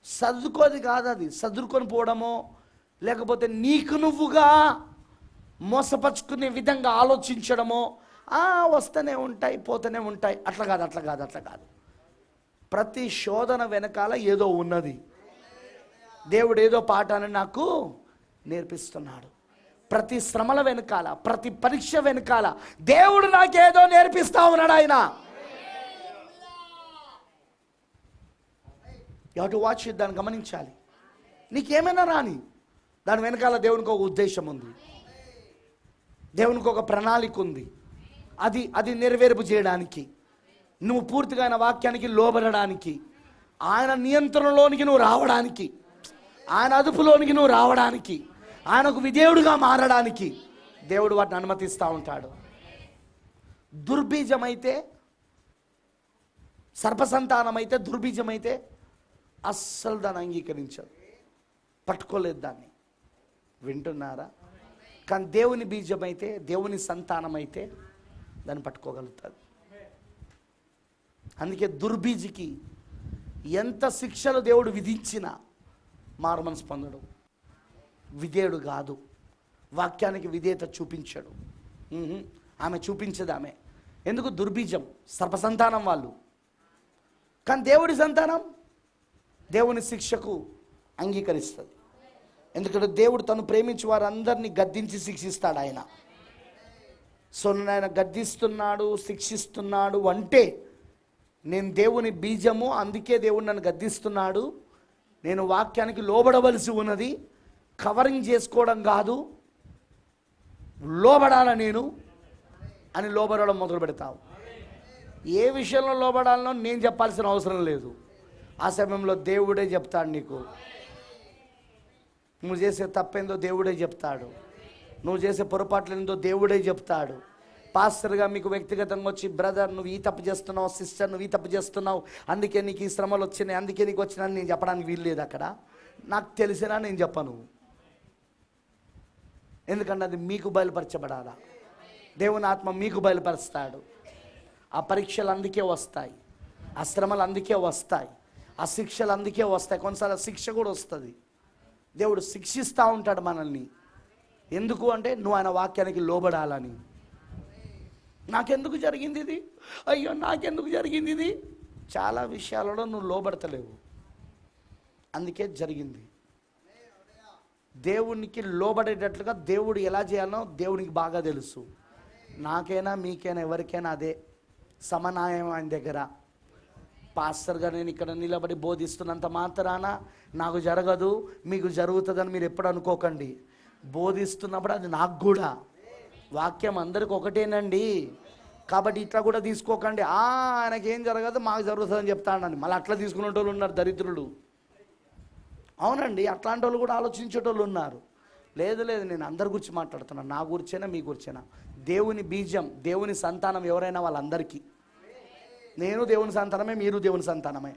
సర్దుకోది కాదు, అది సర్దుకొని పోవడమో లేకపోతే నీకు నువ్వుగా మోసపరుచుకునే విధంగా ఆలోచించడమో, వస్తూనే ఉంటాయి పోతూనే ఉంటాయి, అట్లా కాదు. ప్రతి శోధన వెనకాల ఏదో ఉన్నది. దేవుడు ఏదో పాఠాన్ని నాకు నేర్పిస్తున్నాడు. ప్రతి శ్రమల వెనకాల, ప్రతి పరీక్ష వెనకాల దేవుడు నాకేదో నేర్పిస్తా ఉన్నాడు. ఆయన you have to watch it. దాన్ని గమనించాలి. నీకేమైనా రాని, దాని వెనకాల దేవునికి ఒక ఉద్దేశం ఉంది, దేవునికి ఒక ప్రణాళిక ఉంది. అది నెరవేర్పు చేయడానికి, నువ్వు పూర్తిగా ఆయన వాక్యానికి లోబడడానికి, ఆయన నియంత్రణలోనికి నువ్వు రావడానికి, ఆయన అదుపులోనికి నువ్వు రావడానికి, ఆయనకు విధేయుడుగా మారడానికి దేవుడు వాటిని అనుమతిస్తూ ఉంటాడు. దుర్బీజమైతే, సర్పసంతానమైతే, దుర్బీజమైతే అస్సలు దాన్ని అంగీకరించదు, పట్టుకోలేదు దాన్ని. వింటున్నారా? కానీ దేవుని బీజమైతే, దేవుని సంతానమైతే దాన్ని పట్టుకోగలుగుతుంది. అందుకే దుర్బీజికి ఎంత శిక్షలు దేవుడు విధించినా మారుమనసు పొందడు, విధేయుడు కాదు, వాక్యానికి విధేయత చూపించడు. ఆమె చూపించదు. ఆమె ఎందుకు? దుర్బీజం, సర్పసంతానం వాళ్ళు. కానీ దేవుడి సంతానం దేవుని శిక్షకు అంగీకరిస్తుంది. ఎందుకంటే దేవుడు తను ప్రేమించి వారందరినీ గద్దించి శిక్షిస్తాడు ఆయన. సో ఆయన గద్దిస్తున్నాడు, శిక్షిస్తున్నాడు అంటే నేను దేవుని బీజము, అందుకే దేవుడు నన్ను గద్దిస్తున్నాడు, నేను వాక్యానికి లోబడవలసి ఉన్నది, కవరింగ్ చేసుకోవడం కాదు, లోబడాల నేను అని లోబడడం మొదలు పెడతావు. ఏ విషయంలో లోబడాలనో నేను చెప్పాల్సిన అవసరం లేదు. ఆ సమయంలో దేవుడే చెప్తాడు నీకు. నువ్వు చేసే తప్పేందో దేవుడే చెప్తాడు, నువ్వు చేసే పొరపాట్లు ఏందో దేవుడే చెప్తాడు. పాస్టర్గా మీకు వ్యక్తిగతంగా వచ్చి, బ్రదర్ నువ్వు ఈ తప్పు చేస్తున్నావు, సిస్టర్ నువ్వు ఈ తప్పు చేస్తున్నావు, అందుకే నీకు ఈ శ్రమలు వచ్చినాయి, అందుకే నీకు వచ్చినా నేను చెప్పడానికి వీలు లేదు. అక్కడ నాకు తెలిసినా నేను చెప్పను, ఎందుకంటే అది మీకు బయలుపరచబడాలా. దేవుని ఆత్మ మీకు బయలుపరుస్తాడు. ఆ పరీక్షలు అందుకే వస్తాయి, ఆ శ్రమలు అందుకే వస్తాయి, ఆ శిక్షలు అందుకే వస్తాయి. కొన్నిసార్లు శిక్ష కూడా వస్తుంది. దేవుడు శిక్షిస్తూ ఉంటాడు మనల్ని. ఎందుకు అంటే నువ్వు ఆయన వాక్యానికి లోబడాలని. నాకెందుకు జరిగింది ఇది, అయ్యో నాకెందుకు జరిగింది ఇది, చాలా విషయాలలో నువ్వు లోబడతలేవు, అందుకే జరిగింది. దేవునికి లోబడేటట్లుగా దేవుడు ఎలా చేయాలో దేవునికి బాగా తెలుసు. నాకైనా మీకైనా ఎవరికైనా అదే సమన్యాయం ఆయన దగ్గర. పాస్టర్గా నేను ఇక్కడ నిలబడి బోధిస్తున్నంత మాత్రాన నాకు జరగదు, మీకు జరుగుతుందని మీరు ఎప్పుడు అనుకోకండి. బోధిస్తున్నప్పుడు అది నాకు కూడా, వాక్యం అందరికి ఒకటేనండి, కాబట్టి ఇట్లా కూడా తీసుకోకండి. ఆయనకేం జరగదు మాకు జరుగుతుందని చెప్తానండి. మళ్ళీ అట్లా తీసుకునే వాళ్ళు ఉన్నారు, దరిద్రులు. అవునండి, అట్లాంటి వాళ్ళు కూడా ఆలోచించేటోళ్ళు ఉన్నారు. లేదు నేను అందరి గురించి మాట్లాడుతున్నాను, నా గురించేనా మీ గురించేనా. దేవుని బీజం, దేవుని సంతానం ఎవరైనా వాళ్ళందరికీ. నేను దేవుని సంతానమే, మీరు దేవుని సంతానమే.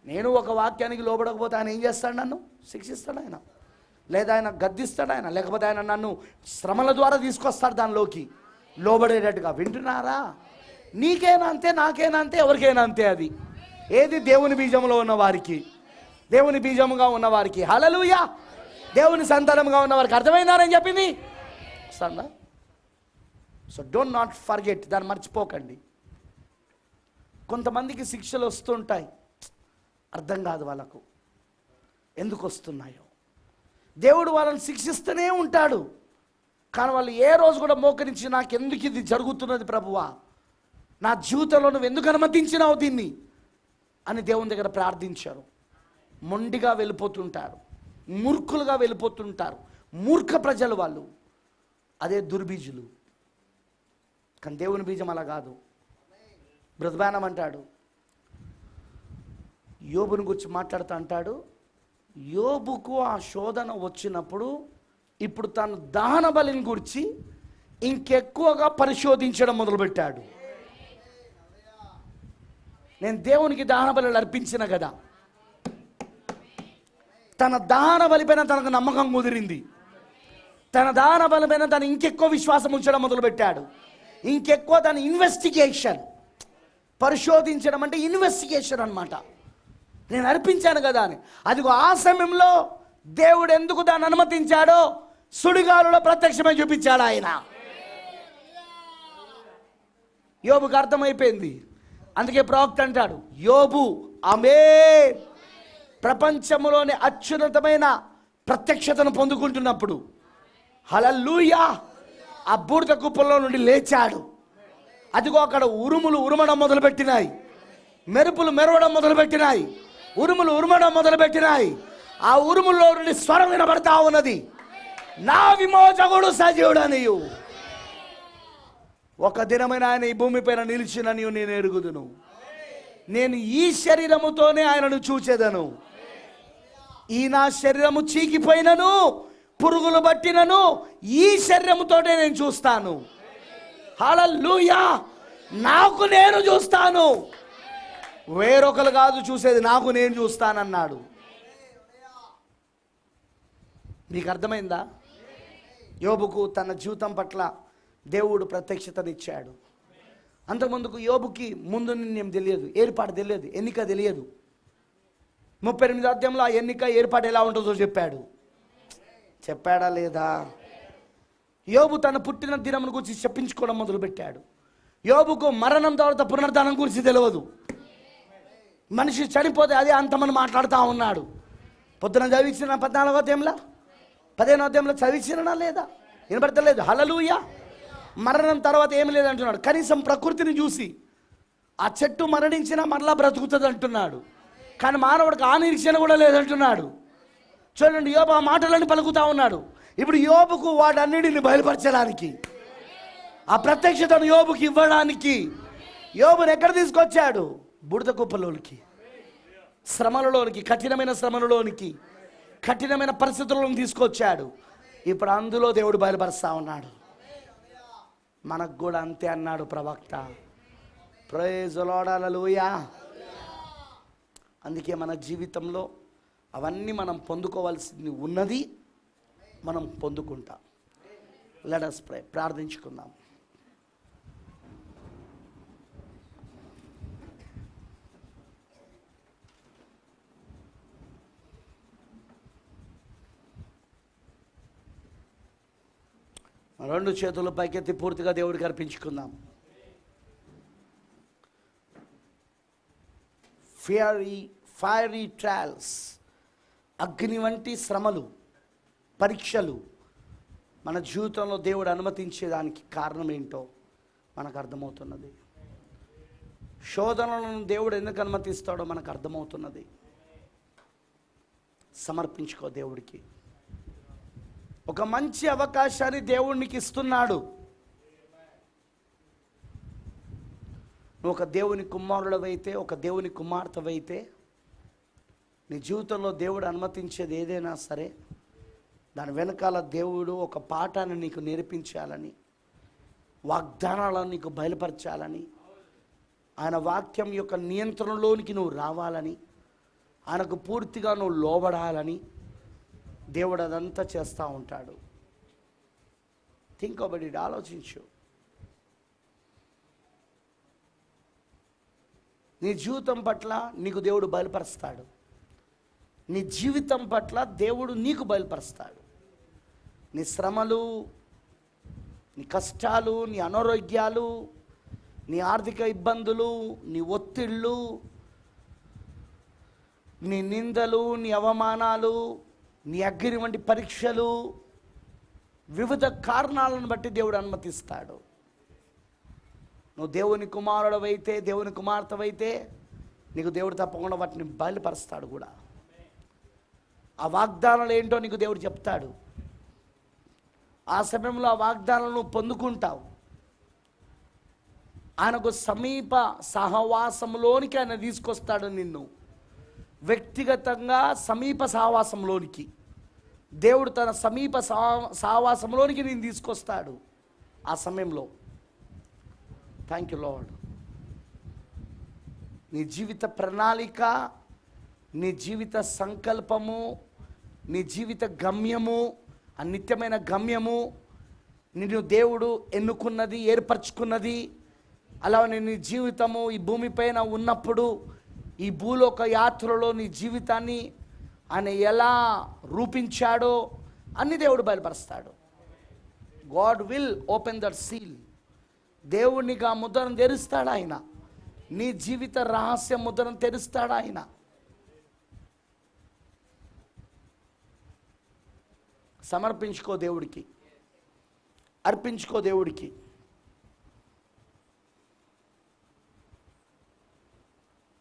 నేను ఒక వాక్యానికి లోబడకపోతే ఆయన ఏం చేస్తాడు? నన్ను శిక్షిస్తాడు ఆయన, లేదా ఆయన గద్దిస్తాడు ఆయన, లేకపోతే ఆయన నన్ను శ్రమల ద్వారా తీసుకొస్తాడు దానిలోకి లోబడేటట్టుగా. వింటున్నారా? నీకైనా అంతే, నాకైనా అంతే, ఎవరికైనా అంతే. అది ఏది? దేవుని బీజంలో ఉన్న వారికి, దేవుని బీజముగా ఉన్నవారికి. హల్లెలూయా! దేవుని సంతానంగా ఉన్నవారికి. అర్థమైందని చెప్పింది సందా. సో డోంట్ నాట్ ఫర్గెట్, దాన్ని మర్చిపోకండి. కొంతమందికి శిక్షలు వస్తుంటాయి, అర్థం కాదు వాళ్ళకు ఎందుకు వస్తున్నాయో. దేవుడు వాళ్ళని శిక్షిస్తూనే ఉంటాడు, కానీ వాళ్ళు ఏ రోజు కూడా మోకరించి నాకు ఎందుకు ఇది జరుగుతున్నది ప్రభువా, నా జీవితంలో నువ్వు ఎందుకు అనుమతించినావు దీన్ని అని దేవుని దగ్గర ప్రార్థించారు. మొండిగా వెళ్ళిపోతుంటారు, మూర్ఖులుగా వెళ్ళిపోతుంటారు, మూర్ఖ ప్రజలు వాళ్ళు. అదే దుర్బీజులు. కానీ దేవుని బీజం అలా కాదు. బ్రతబానం అంటాడు, యోబుని గురించి మాట్లాడుతూ అంటాడు, యోబుకు ఆ శోధన వచ్చినప్పుడు ఇప్పుడు తను దహన బలిని గురించి ఇంకెక్కువగా పరిశోధించడం మొదలుపెట్టాడు. నేను దేవునికి దహన బలులు అర్పించిన కదా, తన దాన బలిపైన తనకు నమ్మకం కుదిరింది. తన దాన బలిపైన తను ఇంకెక్కువ విశ్వాసం ఉంచడం మొదలుపెట్టాడు. ఇంకెక్కువ తన ఇన్వెస్టిగేషన్, పరిశోధించడం అంటే ఇన్వెస్టిగేషన్ అన్నమాట. నేను అర్పించాను కదా అని. అదిగో ఆ సమయంలో దేవుడు ఎందుకు దాన్ని అనుమతించాడో సుడిగాలులో ప్రత్యక్షమై చూపించాడు ఆయన. యోబుకు అర్థమైపోయింది. అందుకే ప్రవక్త అంటాడు, యోబు ఆమేన్, ప్రపంచంలోని అత్యున్నతమైన ప్రత్యక్షతను పొందుకుంటున్నప్పుడు హల్లెలూయా ఆ బూడిద కుప్పల్లో నుండి లేచాడు. అదిగో అక్కడ ఉరుములు ఉరమడం మొదలుపెట్టినాయి, మెరుపులు మెరవడం మొదలుపెట్టినాయి, ఉరుములు ఉరమడం మొదలుపెట్టినాయి. ఆ ఉరుముల్లో నుండి స్వరం వినబడతా ఉన్నది, నా విమోచకుడు సజీవుడనియు. ఒక దినమైన ఆయన ఈ భూమిపైన నిలిచిననియు నేను ఎరుగుదును. నేను ఈ శరీరముతోనే ఆయనను చూచెదను. ఈ నా శరీరము చీకిపోయినను, పురుగులు పట్టినను, ఈ శరీరముతోనే నేను చూస్తాను. హల్లెలూయా, నాకు నేను చూస్తాను, వేరొకరు కాదు చూసేది, నాకు నేను చూస్తానన్నాడు. మీకు అర్థమైందా? యోబుకు తన జీవితం పట్ల దేవుడు ప్రత్యక్షతనిచ్చాడు. అంతకుముందుకు యోబుకి ముందు నిర్ణయం తెలియదు, ఏర్పాటు తెలియదు, ఎన్నిక తెలియదు. 38వ అధ్యాయంలో ఆ ఎన్నిక ఏర్పాటు ఎలా ఉంటుందో చెప్పాడా లేదా? యోబు తన పుట్టిన దినమును గురించి చెప్పించుకోవడం మొదలుపెట్టాడు. యోబుకు మరణం తర్వాత పునరుద్ధానం గురించి తెలియదు. మనిషి చనిపోతే అదే అంతమని మాట్లాడుతూ ఉన్నాడు. పొద్దున చదివించిన 14వ అధ్యాయంలో 15వ అధ్యాయంలో చదివించినా లేదా? వినబడతలేదు. హల్లెలూయా. మరణం తర్వాత ఏమి లేదంటున్నాడు. కనీసం ప్రకృతిని చూసి ఆ చెట్టు మరణించినా మరలా బ్రతుకుతుంది అంటున్నాడు. కానీ మానవుడికి ఆ నిరీక్షణ కూడా లేదంటున్నాడు. చూడండి, యోబు ఆ మాటలన్నీ పలుకుతా ఉన్నాడు. ఇప్పుడు యోబుకు వాటన్నిటిని బయలుపరచడానికి, ఆ ప్రత్యక్షతను యోబుకి ఇవ్వడానికి యోబుని ఎక్కడ తీసుకొచ్చాడు? బుడద కుప్పలోనికి, శ్రమలలోనికి, కఠినమైన శ్రమలలోనికి, కఠినమైన పరిస్థితులను తీసుకొచ్చాడు. ఇప్పుడు అందులో దేవుడు బయలుపరుస్తా ఉన్నాడు. మనకు కూడా అంతే అన్నాడు ప్రవక్త. ప్రైజ్ ది లార్డ్, హల్లెలూయా. అందుకే మన జీవితంలో అవన్నీ మనం పొందుకోవాల్సింది ఉన్నది, మనం పొందుకుంటాం. లెట్ us pray, ప్రార్థించుకుందాం. రెండు చేతులు పైకెత్తి పూర్తిగా దేవుడికి అర్పించుకుందాం. ఫైరీ ట్రయల్స్, అగ్ని వంటి శ్రమలు, పరీక్షలు మన జీవితంలో దేవుడు అనుమతించేదానికి కారణం ఏంటో మనకు అర్థమవుతున్నది. శోధనలను దేవుడు ఎందుకు అనుమతిస్తాడో మనకు అర్థమవుతున్నది. సమర్పించుకో దేవుడికి. ఒక మంచి అవకాశాన్ని దేవుడు నీకు ఇస్తున్నాడు. నువ్వు ఒక దేవుని కుమారుడవైతే, ఒక దేవుని కుమార్తెవైతే, నీ జీవితంలో దేవుడు అనుమతించేది ఏదైనా సరే దాని వెనకాల దేవుడు ఒక పాఠాన్ని నీకు నేర్పించాలని, వాగ్దానాలను నీకు బయలుపరచాలని, ఆయన వాక్యం యొక్క నియంత్రణలోనికి నువ్వు రావాలని, ఆయనకు పూర్తిగా నువ్వు లోబడాలని దేవుడు అదంతా చేస్తూ ఉంటాడు. థింక్ అబౌట్ ఇట్, ఆలోచించు. నీ జీవితం పట్ల నీకు దేవుడు బయలుపరుస్తాడు. నీ జీవితం పట్ల దేవుడు నీకు బయలుపరుస్తాడు. నీ శ్రమలు, నీ కష్టాలు, నీ అనారోగ్యాలు, నీ ఆర్థిక ఇబ్బందులు, నీ ఒత్తిళ్ళు, నీ నిందలు, నీ అవమానాలు, నీ అగ్ని వంటి పరీక్షలు, వివిధ కారణాలను బట్టి దేవుడు అనుమతిస్తాడు. నువ్వు దేవుని కుమారుడవైతే, దేవుని కుమార్తెవైతే నీకు దేవుడు తప్పకుండా వాటిని బయలుపరుస్తాడు కూడా. ఆ వాగ్దానాలు ఏంటో నీకు దేవుడు చెప్తాడు. ఆ సమయంలో ఆ వాగ్దానాలను నువ్వు పొందుకుంటావు. ఆయనకు సమీప సహవాసంలోనికి ఆయన తీసుకొస్తాడు నిన్ను. వ్యక్తిగతంగా సమీప సహవాసంలోనికి దేవుడు తన సమీప సహవాసంలోనికి నేను తీసుకొస్తాడు. ఆ సమయంలో థ్యాంక్ యూ లార్డ్. నీ జీవిత ప్రణాళిక, నీ జీవిత సంకల్పము, నీ జీవిత గమ్యము, ఆ నిత్యమైన గమ్యము, నిన్ను దేవుడు ఎన్నుకున్నది, ఏర్పరచుకున్నది, అలానే నీ జీవితము ఈ భూమిపైన ఉన్నప్పుడు ఈ భూలోక యాత్రలో నీ జీవితాన్ని ఆయన ఎలా రూపించాడో అన్ని దేవుడు బయలుపరుస్తాడు. God will open that seal. దేవునికి ఆ ముద్రను తెరుస్తాడు ఆయన. నీ జీవిత రహస్య ముద్రను తెరుస్తాడు ఆయన. సమర్పించుకో దేవుడికి, అర్పించుకో దేవుడికి.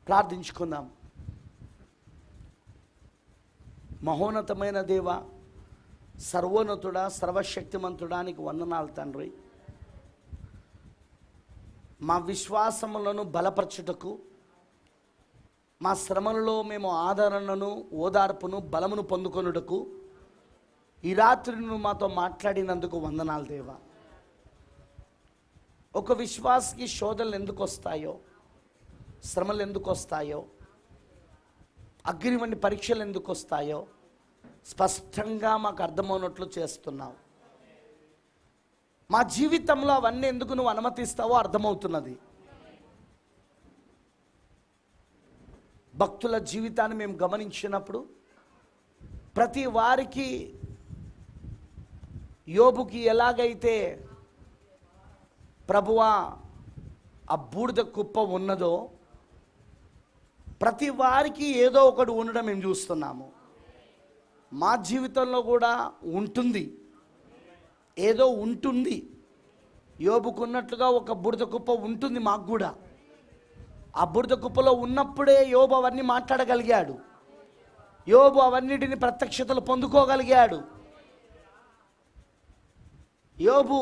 ప్రార్థించుకుందాం. మహోన్నతమైన దేవ, సర్వోన్నతుడా, సర్వశక్తిమంతుడానికి వందనాలు తండ్రి. మా విశ్వాసములను బలపరచుటకు, మా శ్రమలలో మేము ఆదరణను, ఓదార్పును, బలమును పొందుకొనుటకు ఈ రాత్రి నువ్వు మాతో మాట్లాడినందుకు వందనాలు దేవా. ఒక విశ్వాసకి శోధనలు ఎందుకు వస్తాయో, శ్రమలు ఎందుకు వస్తాయో, అగ్ని వంటి పరీక్షలు ఎందుకు వస్తాయో స్పష్టంగా మాకు అర్థమవునట్లు చేస్తున్నావు. మా జీవితంలో అవన్నీ ఎందుకు నువ్వు అనుమతిస్తావో అర్థమవుతున్నది. భక్తుల జీవితాన్ని మేము గమనించినప్పుడు ప్రతి వారికి, యోబుకి ఎలాగైతే ప్రభువా ఆ బూడిద కుప్ప ఉన్నదో ప్రతి వారికి ఏదో ఒకటి ఉండడం మేము చూస్తున్నాము. మా జీవితంలో కూడా ఉంటుంది, ఏదో ఉంటుంది. యోబుకున్నట్లుగా ఒక బురద కుప్ప ఉంటుంది మాకు కూడా. ఆ బురద కుప్పలో ఉన్నప్పుడే యోబు అవన్నీ మాట్లాడగలిగాడు. యోబు అవన్నిటిని ప్రత్యక్షతలు పొందుకోగలిగాడు. యోబు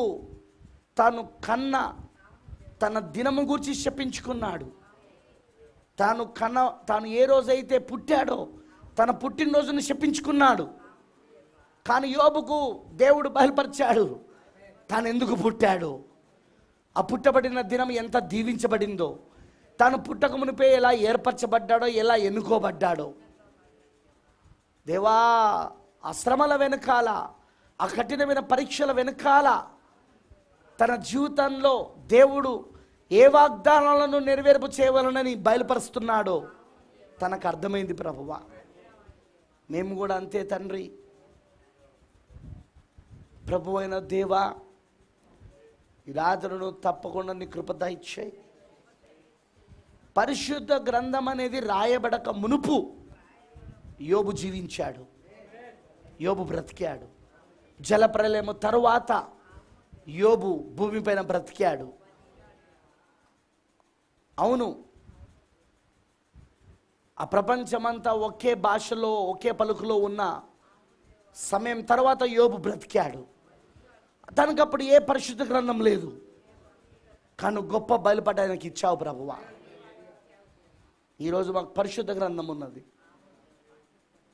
తన దినము గురించి శపించుకున్నాడు. తాను ఏ రోజైతే పుట్టాడో తన పుట్టినరోజును శపించుకున్నాడు. కానీ యోబుకు దేవుడు బయలుపరిచాడు తాను ఎందుకు పుట్టాడో, ఆ పుట్టబడిన దినం ఎంత దీవించబడిందో, తాను పుట్టక మునిపే ఎలా ఏర్పరచబడ్డాడో, ఎలా ఎన్నుకోబడ్డాడో. దేవా, ఆ శ్రమల వెనకాల, ఆ కఠినమైన పరీక్షల వెనకాల తన జీవితంలో దేవుడు ఏ వాగ్దానాలను నెరవేర్పు చేయవలనని బయలుపరుస్తున్నాడో తనకు అర్థమైంది ప్రభువా. మేము కూడా అంతే తండ్రి. ప్రభు అయిన దేవా, ఈ రాత్రును తప్పకుండా నీ కృప దయచేయి. పరిశుద్ధ గ్రంథం అనేది రాయబడక మునుపు యోబు జీవించాడు, యోబు బ్రతికాడు. జలప్రలయము తరువాత యోబు భూమిపైన బ్రతికాడు. అవును, ఆ ప్రపంచమంతా ఒకే భాషలో, ఒకే పలుకులో ఉన్న సమయం తర్వాత యోబు బ్రతికాడు. తనకు అప్పుడు ఏ పరిశుద్ధ గ్రంథం లేదు, కానీ గొప్ప బయలుపడడానికి ఇచ్చావు ప్రభువా. ఈరోజు మాకు పరిశుద్ధ గ్రంథం ఉన్నది,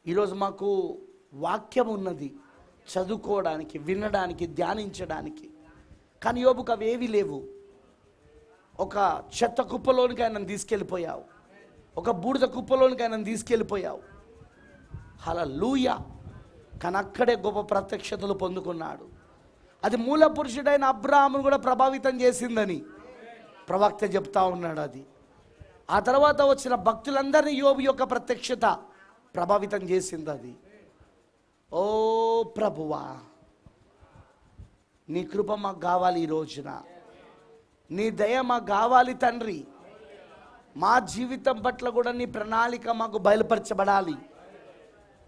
ఈరోజు మాకు వాక్యం ఉన్నది చదువుకోవడానికి, వినడానికి, ధ్యానించడానికి. కానీ యోబుకు అవి ఏవి లేవు. ఒక చెత్త కుప్పలోనికి ఆయన తీసుకెళ్ళిపోయావు, ఒక బూడిద కుప్పలోనికి ఆయన తీసుకెళ్ళిపోయావు. హల్లెలూయా. కానీ అక్కడే గొప్ప ప్రత్యక్షతలు పొందుకున్నాడు. అది మూల పురుషుడైన అబ్రాహామును కూడా ప్రభావితం చేసిందని ప్రవక్త చెప్తా ఉన్నాడు. అది ఆ తర్వాత వచ్చిన భక్తులందరినీ యోబు యొక్క ప్రత్యక్షత ప్రభావితం చేసింది. అది ఓ ప్రభువా, నీ కృప మాకు కావాలి ఈ రోజున, నీ దయ మాకు కావాలి తండ్రి. మా జీవితం పట్ల కూడా నీ ప్రణాళిక మాకు బయలుపరచబడాలి.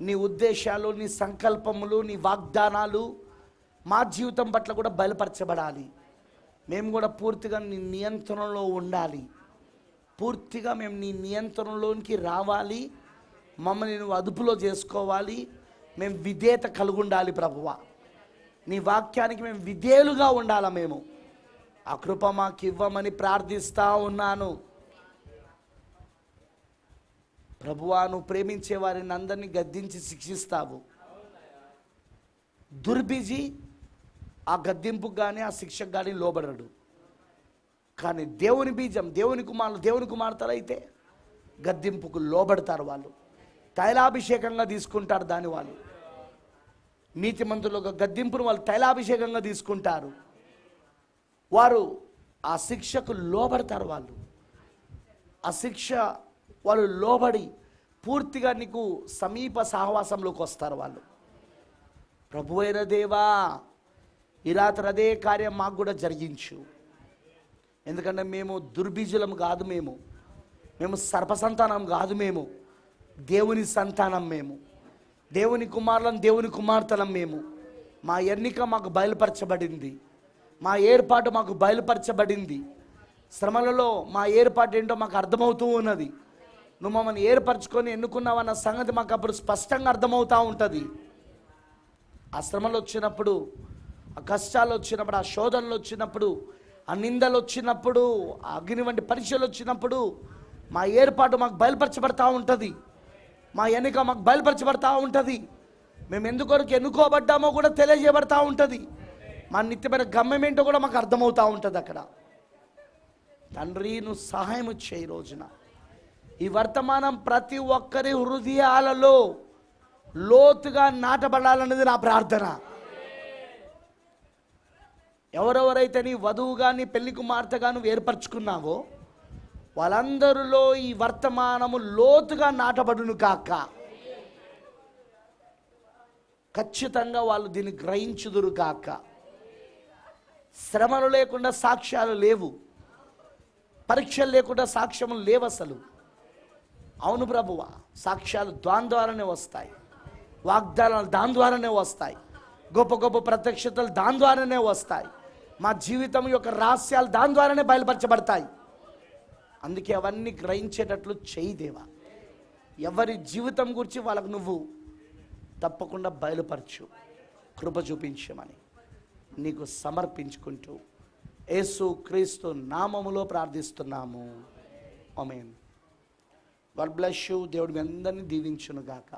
నీ ఉద్దేశాలు, నీ సంకల్పములు, నీ వాగ్దానాలు మా జీవితం పట్ల కూడా బయలుపరచబడాలి. మేము కూడా పూర్తిగా నీ నియంత్రణలో ఉండాలి. పూర్తిగా మేము నీ నియంత్రణలోనికి రావాలి. మమ్మల్ని నువ్వు అదుపులో చేసుకోవాలి. మేము విధేయత కలిగి ఉండాలి ప్రభువా. నీ వాక్యానికి మేము విధేయులుగా ఉండాలా. మేము ఆ కృప మాకు ఇవ్వమని ప్రార్థిస్తూ ఉన్నాను ప్రభువా. నువ్వు ప్రేమించే వారిని అందరినీ గద్దించి శిక్షిస్తావు. దుర్బిజి ఆ గద్దింపుకు కానీ ఆ శిక్షకు కానీ లోబడడు. కానీ దేవుని బీజం, దేవుని కుమార్తెలు అయితే గద్దింపుకు లోబడతారు. వాళ్ళు తైలాభిషేకంగా తీసుకుంటారు దాని వాళ్ళు. నీతిమంతులు ఒక గద్దింపును వాళ్ళు తైలాభిషేకంగా తీసుకుంటారు. వారు ఆ శిక్షకు లోబడతారు. ఆ శిక్ష వాళ్ళు లోబడి పూర్తిగా నీకు సమీప సహవాసంలోకి వస్తారు వాళ్ళు. ప్రభువైన దేవా, ఈ రాత్రి అదే కార్యం మాకు కూడా జరిగించు. ఎందుకంటే మేము దుర్బీజులం కాదు, మేము సర్పసంతానం కాదు, మేము దేవుని సంతానం, మేము దేవుని కుమారులం, దేవుని కుమార్తెలం. మా ఎన్నిక మాకు బయలుపరచబడింది, మా ఏర్పాటు మాకు బయలుపరచబడింది. శ్రమలలో మా ఏర్పాటు ఏంటో మాకు అర్థమవుతూ ఉన్నది. నువ్వు మమ్మల్ని ఏర్పరచుకొని ఎన్నుకున్నావన్న సంగతి మాకు అప్పుడు స్పష్టంగా అర్థమవుతూ ఉంటుంది. ఆ శ్రమలు వచ్చినప్పుడు, ఆ కష్టాలు వచ్చినప్పుడు, ఆ శోధనలు వచ్చినప్పుడు, ఆ నిందలు వచ్చినప్పుడు, ఆ అగ్ని వంటి పరీక్షలు వచ్చినప్పుడు మా ఏర్పాటు మాకు బయలుపరచబడతా ఉంటుంది, మా ఎన్నిక మాకు బయలుపరచబడతా ఉంటుంది. మేము ఎందుకొరకు ఎన్నుకోబడ్డామో కూడా తెలియజేయబడతా ఉంటుంది. మా నిత్యమైన గమ్యం ఏంటో కూడా మాకు అర్థమవుతూ ఉంటుంది అక్కడ. తండ్రి, నువ్వు సహాయం చేయి. రోజున ఈ వర్తమానం ప్రతి ఒక్కరి హృదయాలలో లోతుగా నాటబడాలన్నది నా ప్రార్థన. ఎవరెవరైతే నీ వధువుగా, నీ పెళ్లి కుమార్తెగా నువ్వు ఏర్పరచుకున్నావో వాళ్ళందరిలో ఈ వర్తమానము లోతుగా నాటబడును కాక. ఖచ్చితంగా వాళ్ళు దీన్ని గ్రహించుదురు కాక. శ్రమలు లేకుండా సాక్ష్యాలు లేవు, పరీక్షలు లేకుండా సాక్ష్యములు లేవు అసలు. అవును ప్రభువా, సాక్ష్యాలు దాని ద్వారానే వస్తాయి, వాగ్దానాలు దాని ద్వారానే వస్తాయి, గొప్ప గొప్ప ప్రత్యక్షతలు దాని ద్వారానే వస్తాయి, మా జీవితం యొక్క రహస్యాలు దాని ద్వారానే బయలుపరచబడతాయి. అందుకే అవన్నీ గ్రహించేటట్లు చేయి దేవా. ఎవరి జీవితం గురించి వాళ్ళకు నువ్వు తప్పకుండా బయలుపరచు, కృప చూపించమని నీకు సమర్పించుకుంటూ యేసు క్రీస్తు నామములో ప్రార్థిస్తున్నాము. ఆమేన్. God bless you. దేవుడు మీ అందరినీ దీవించును గాక.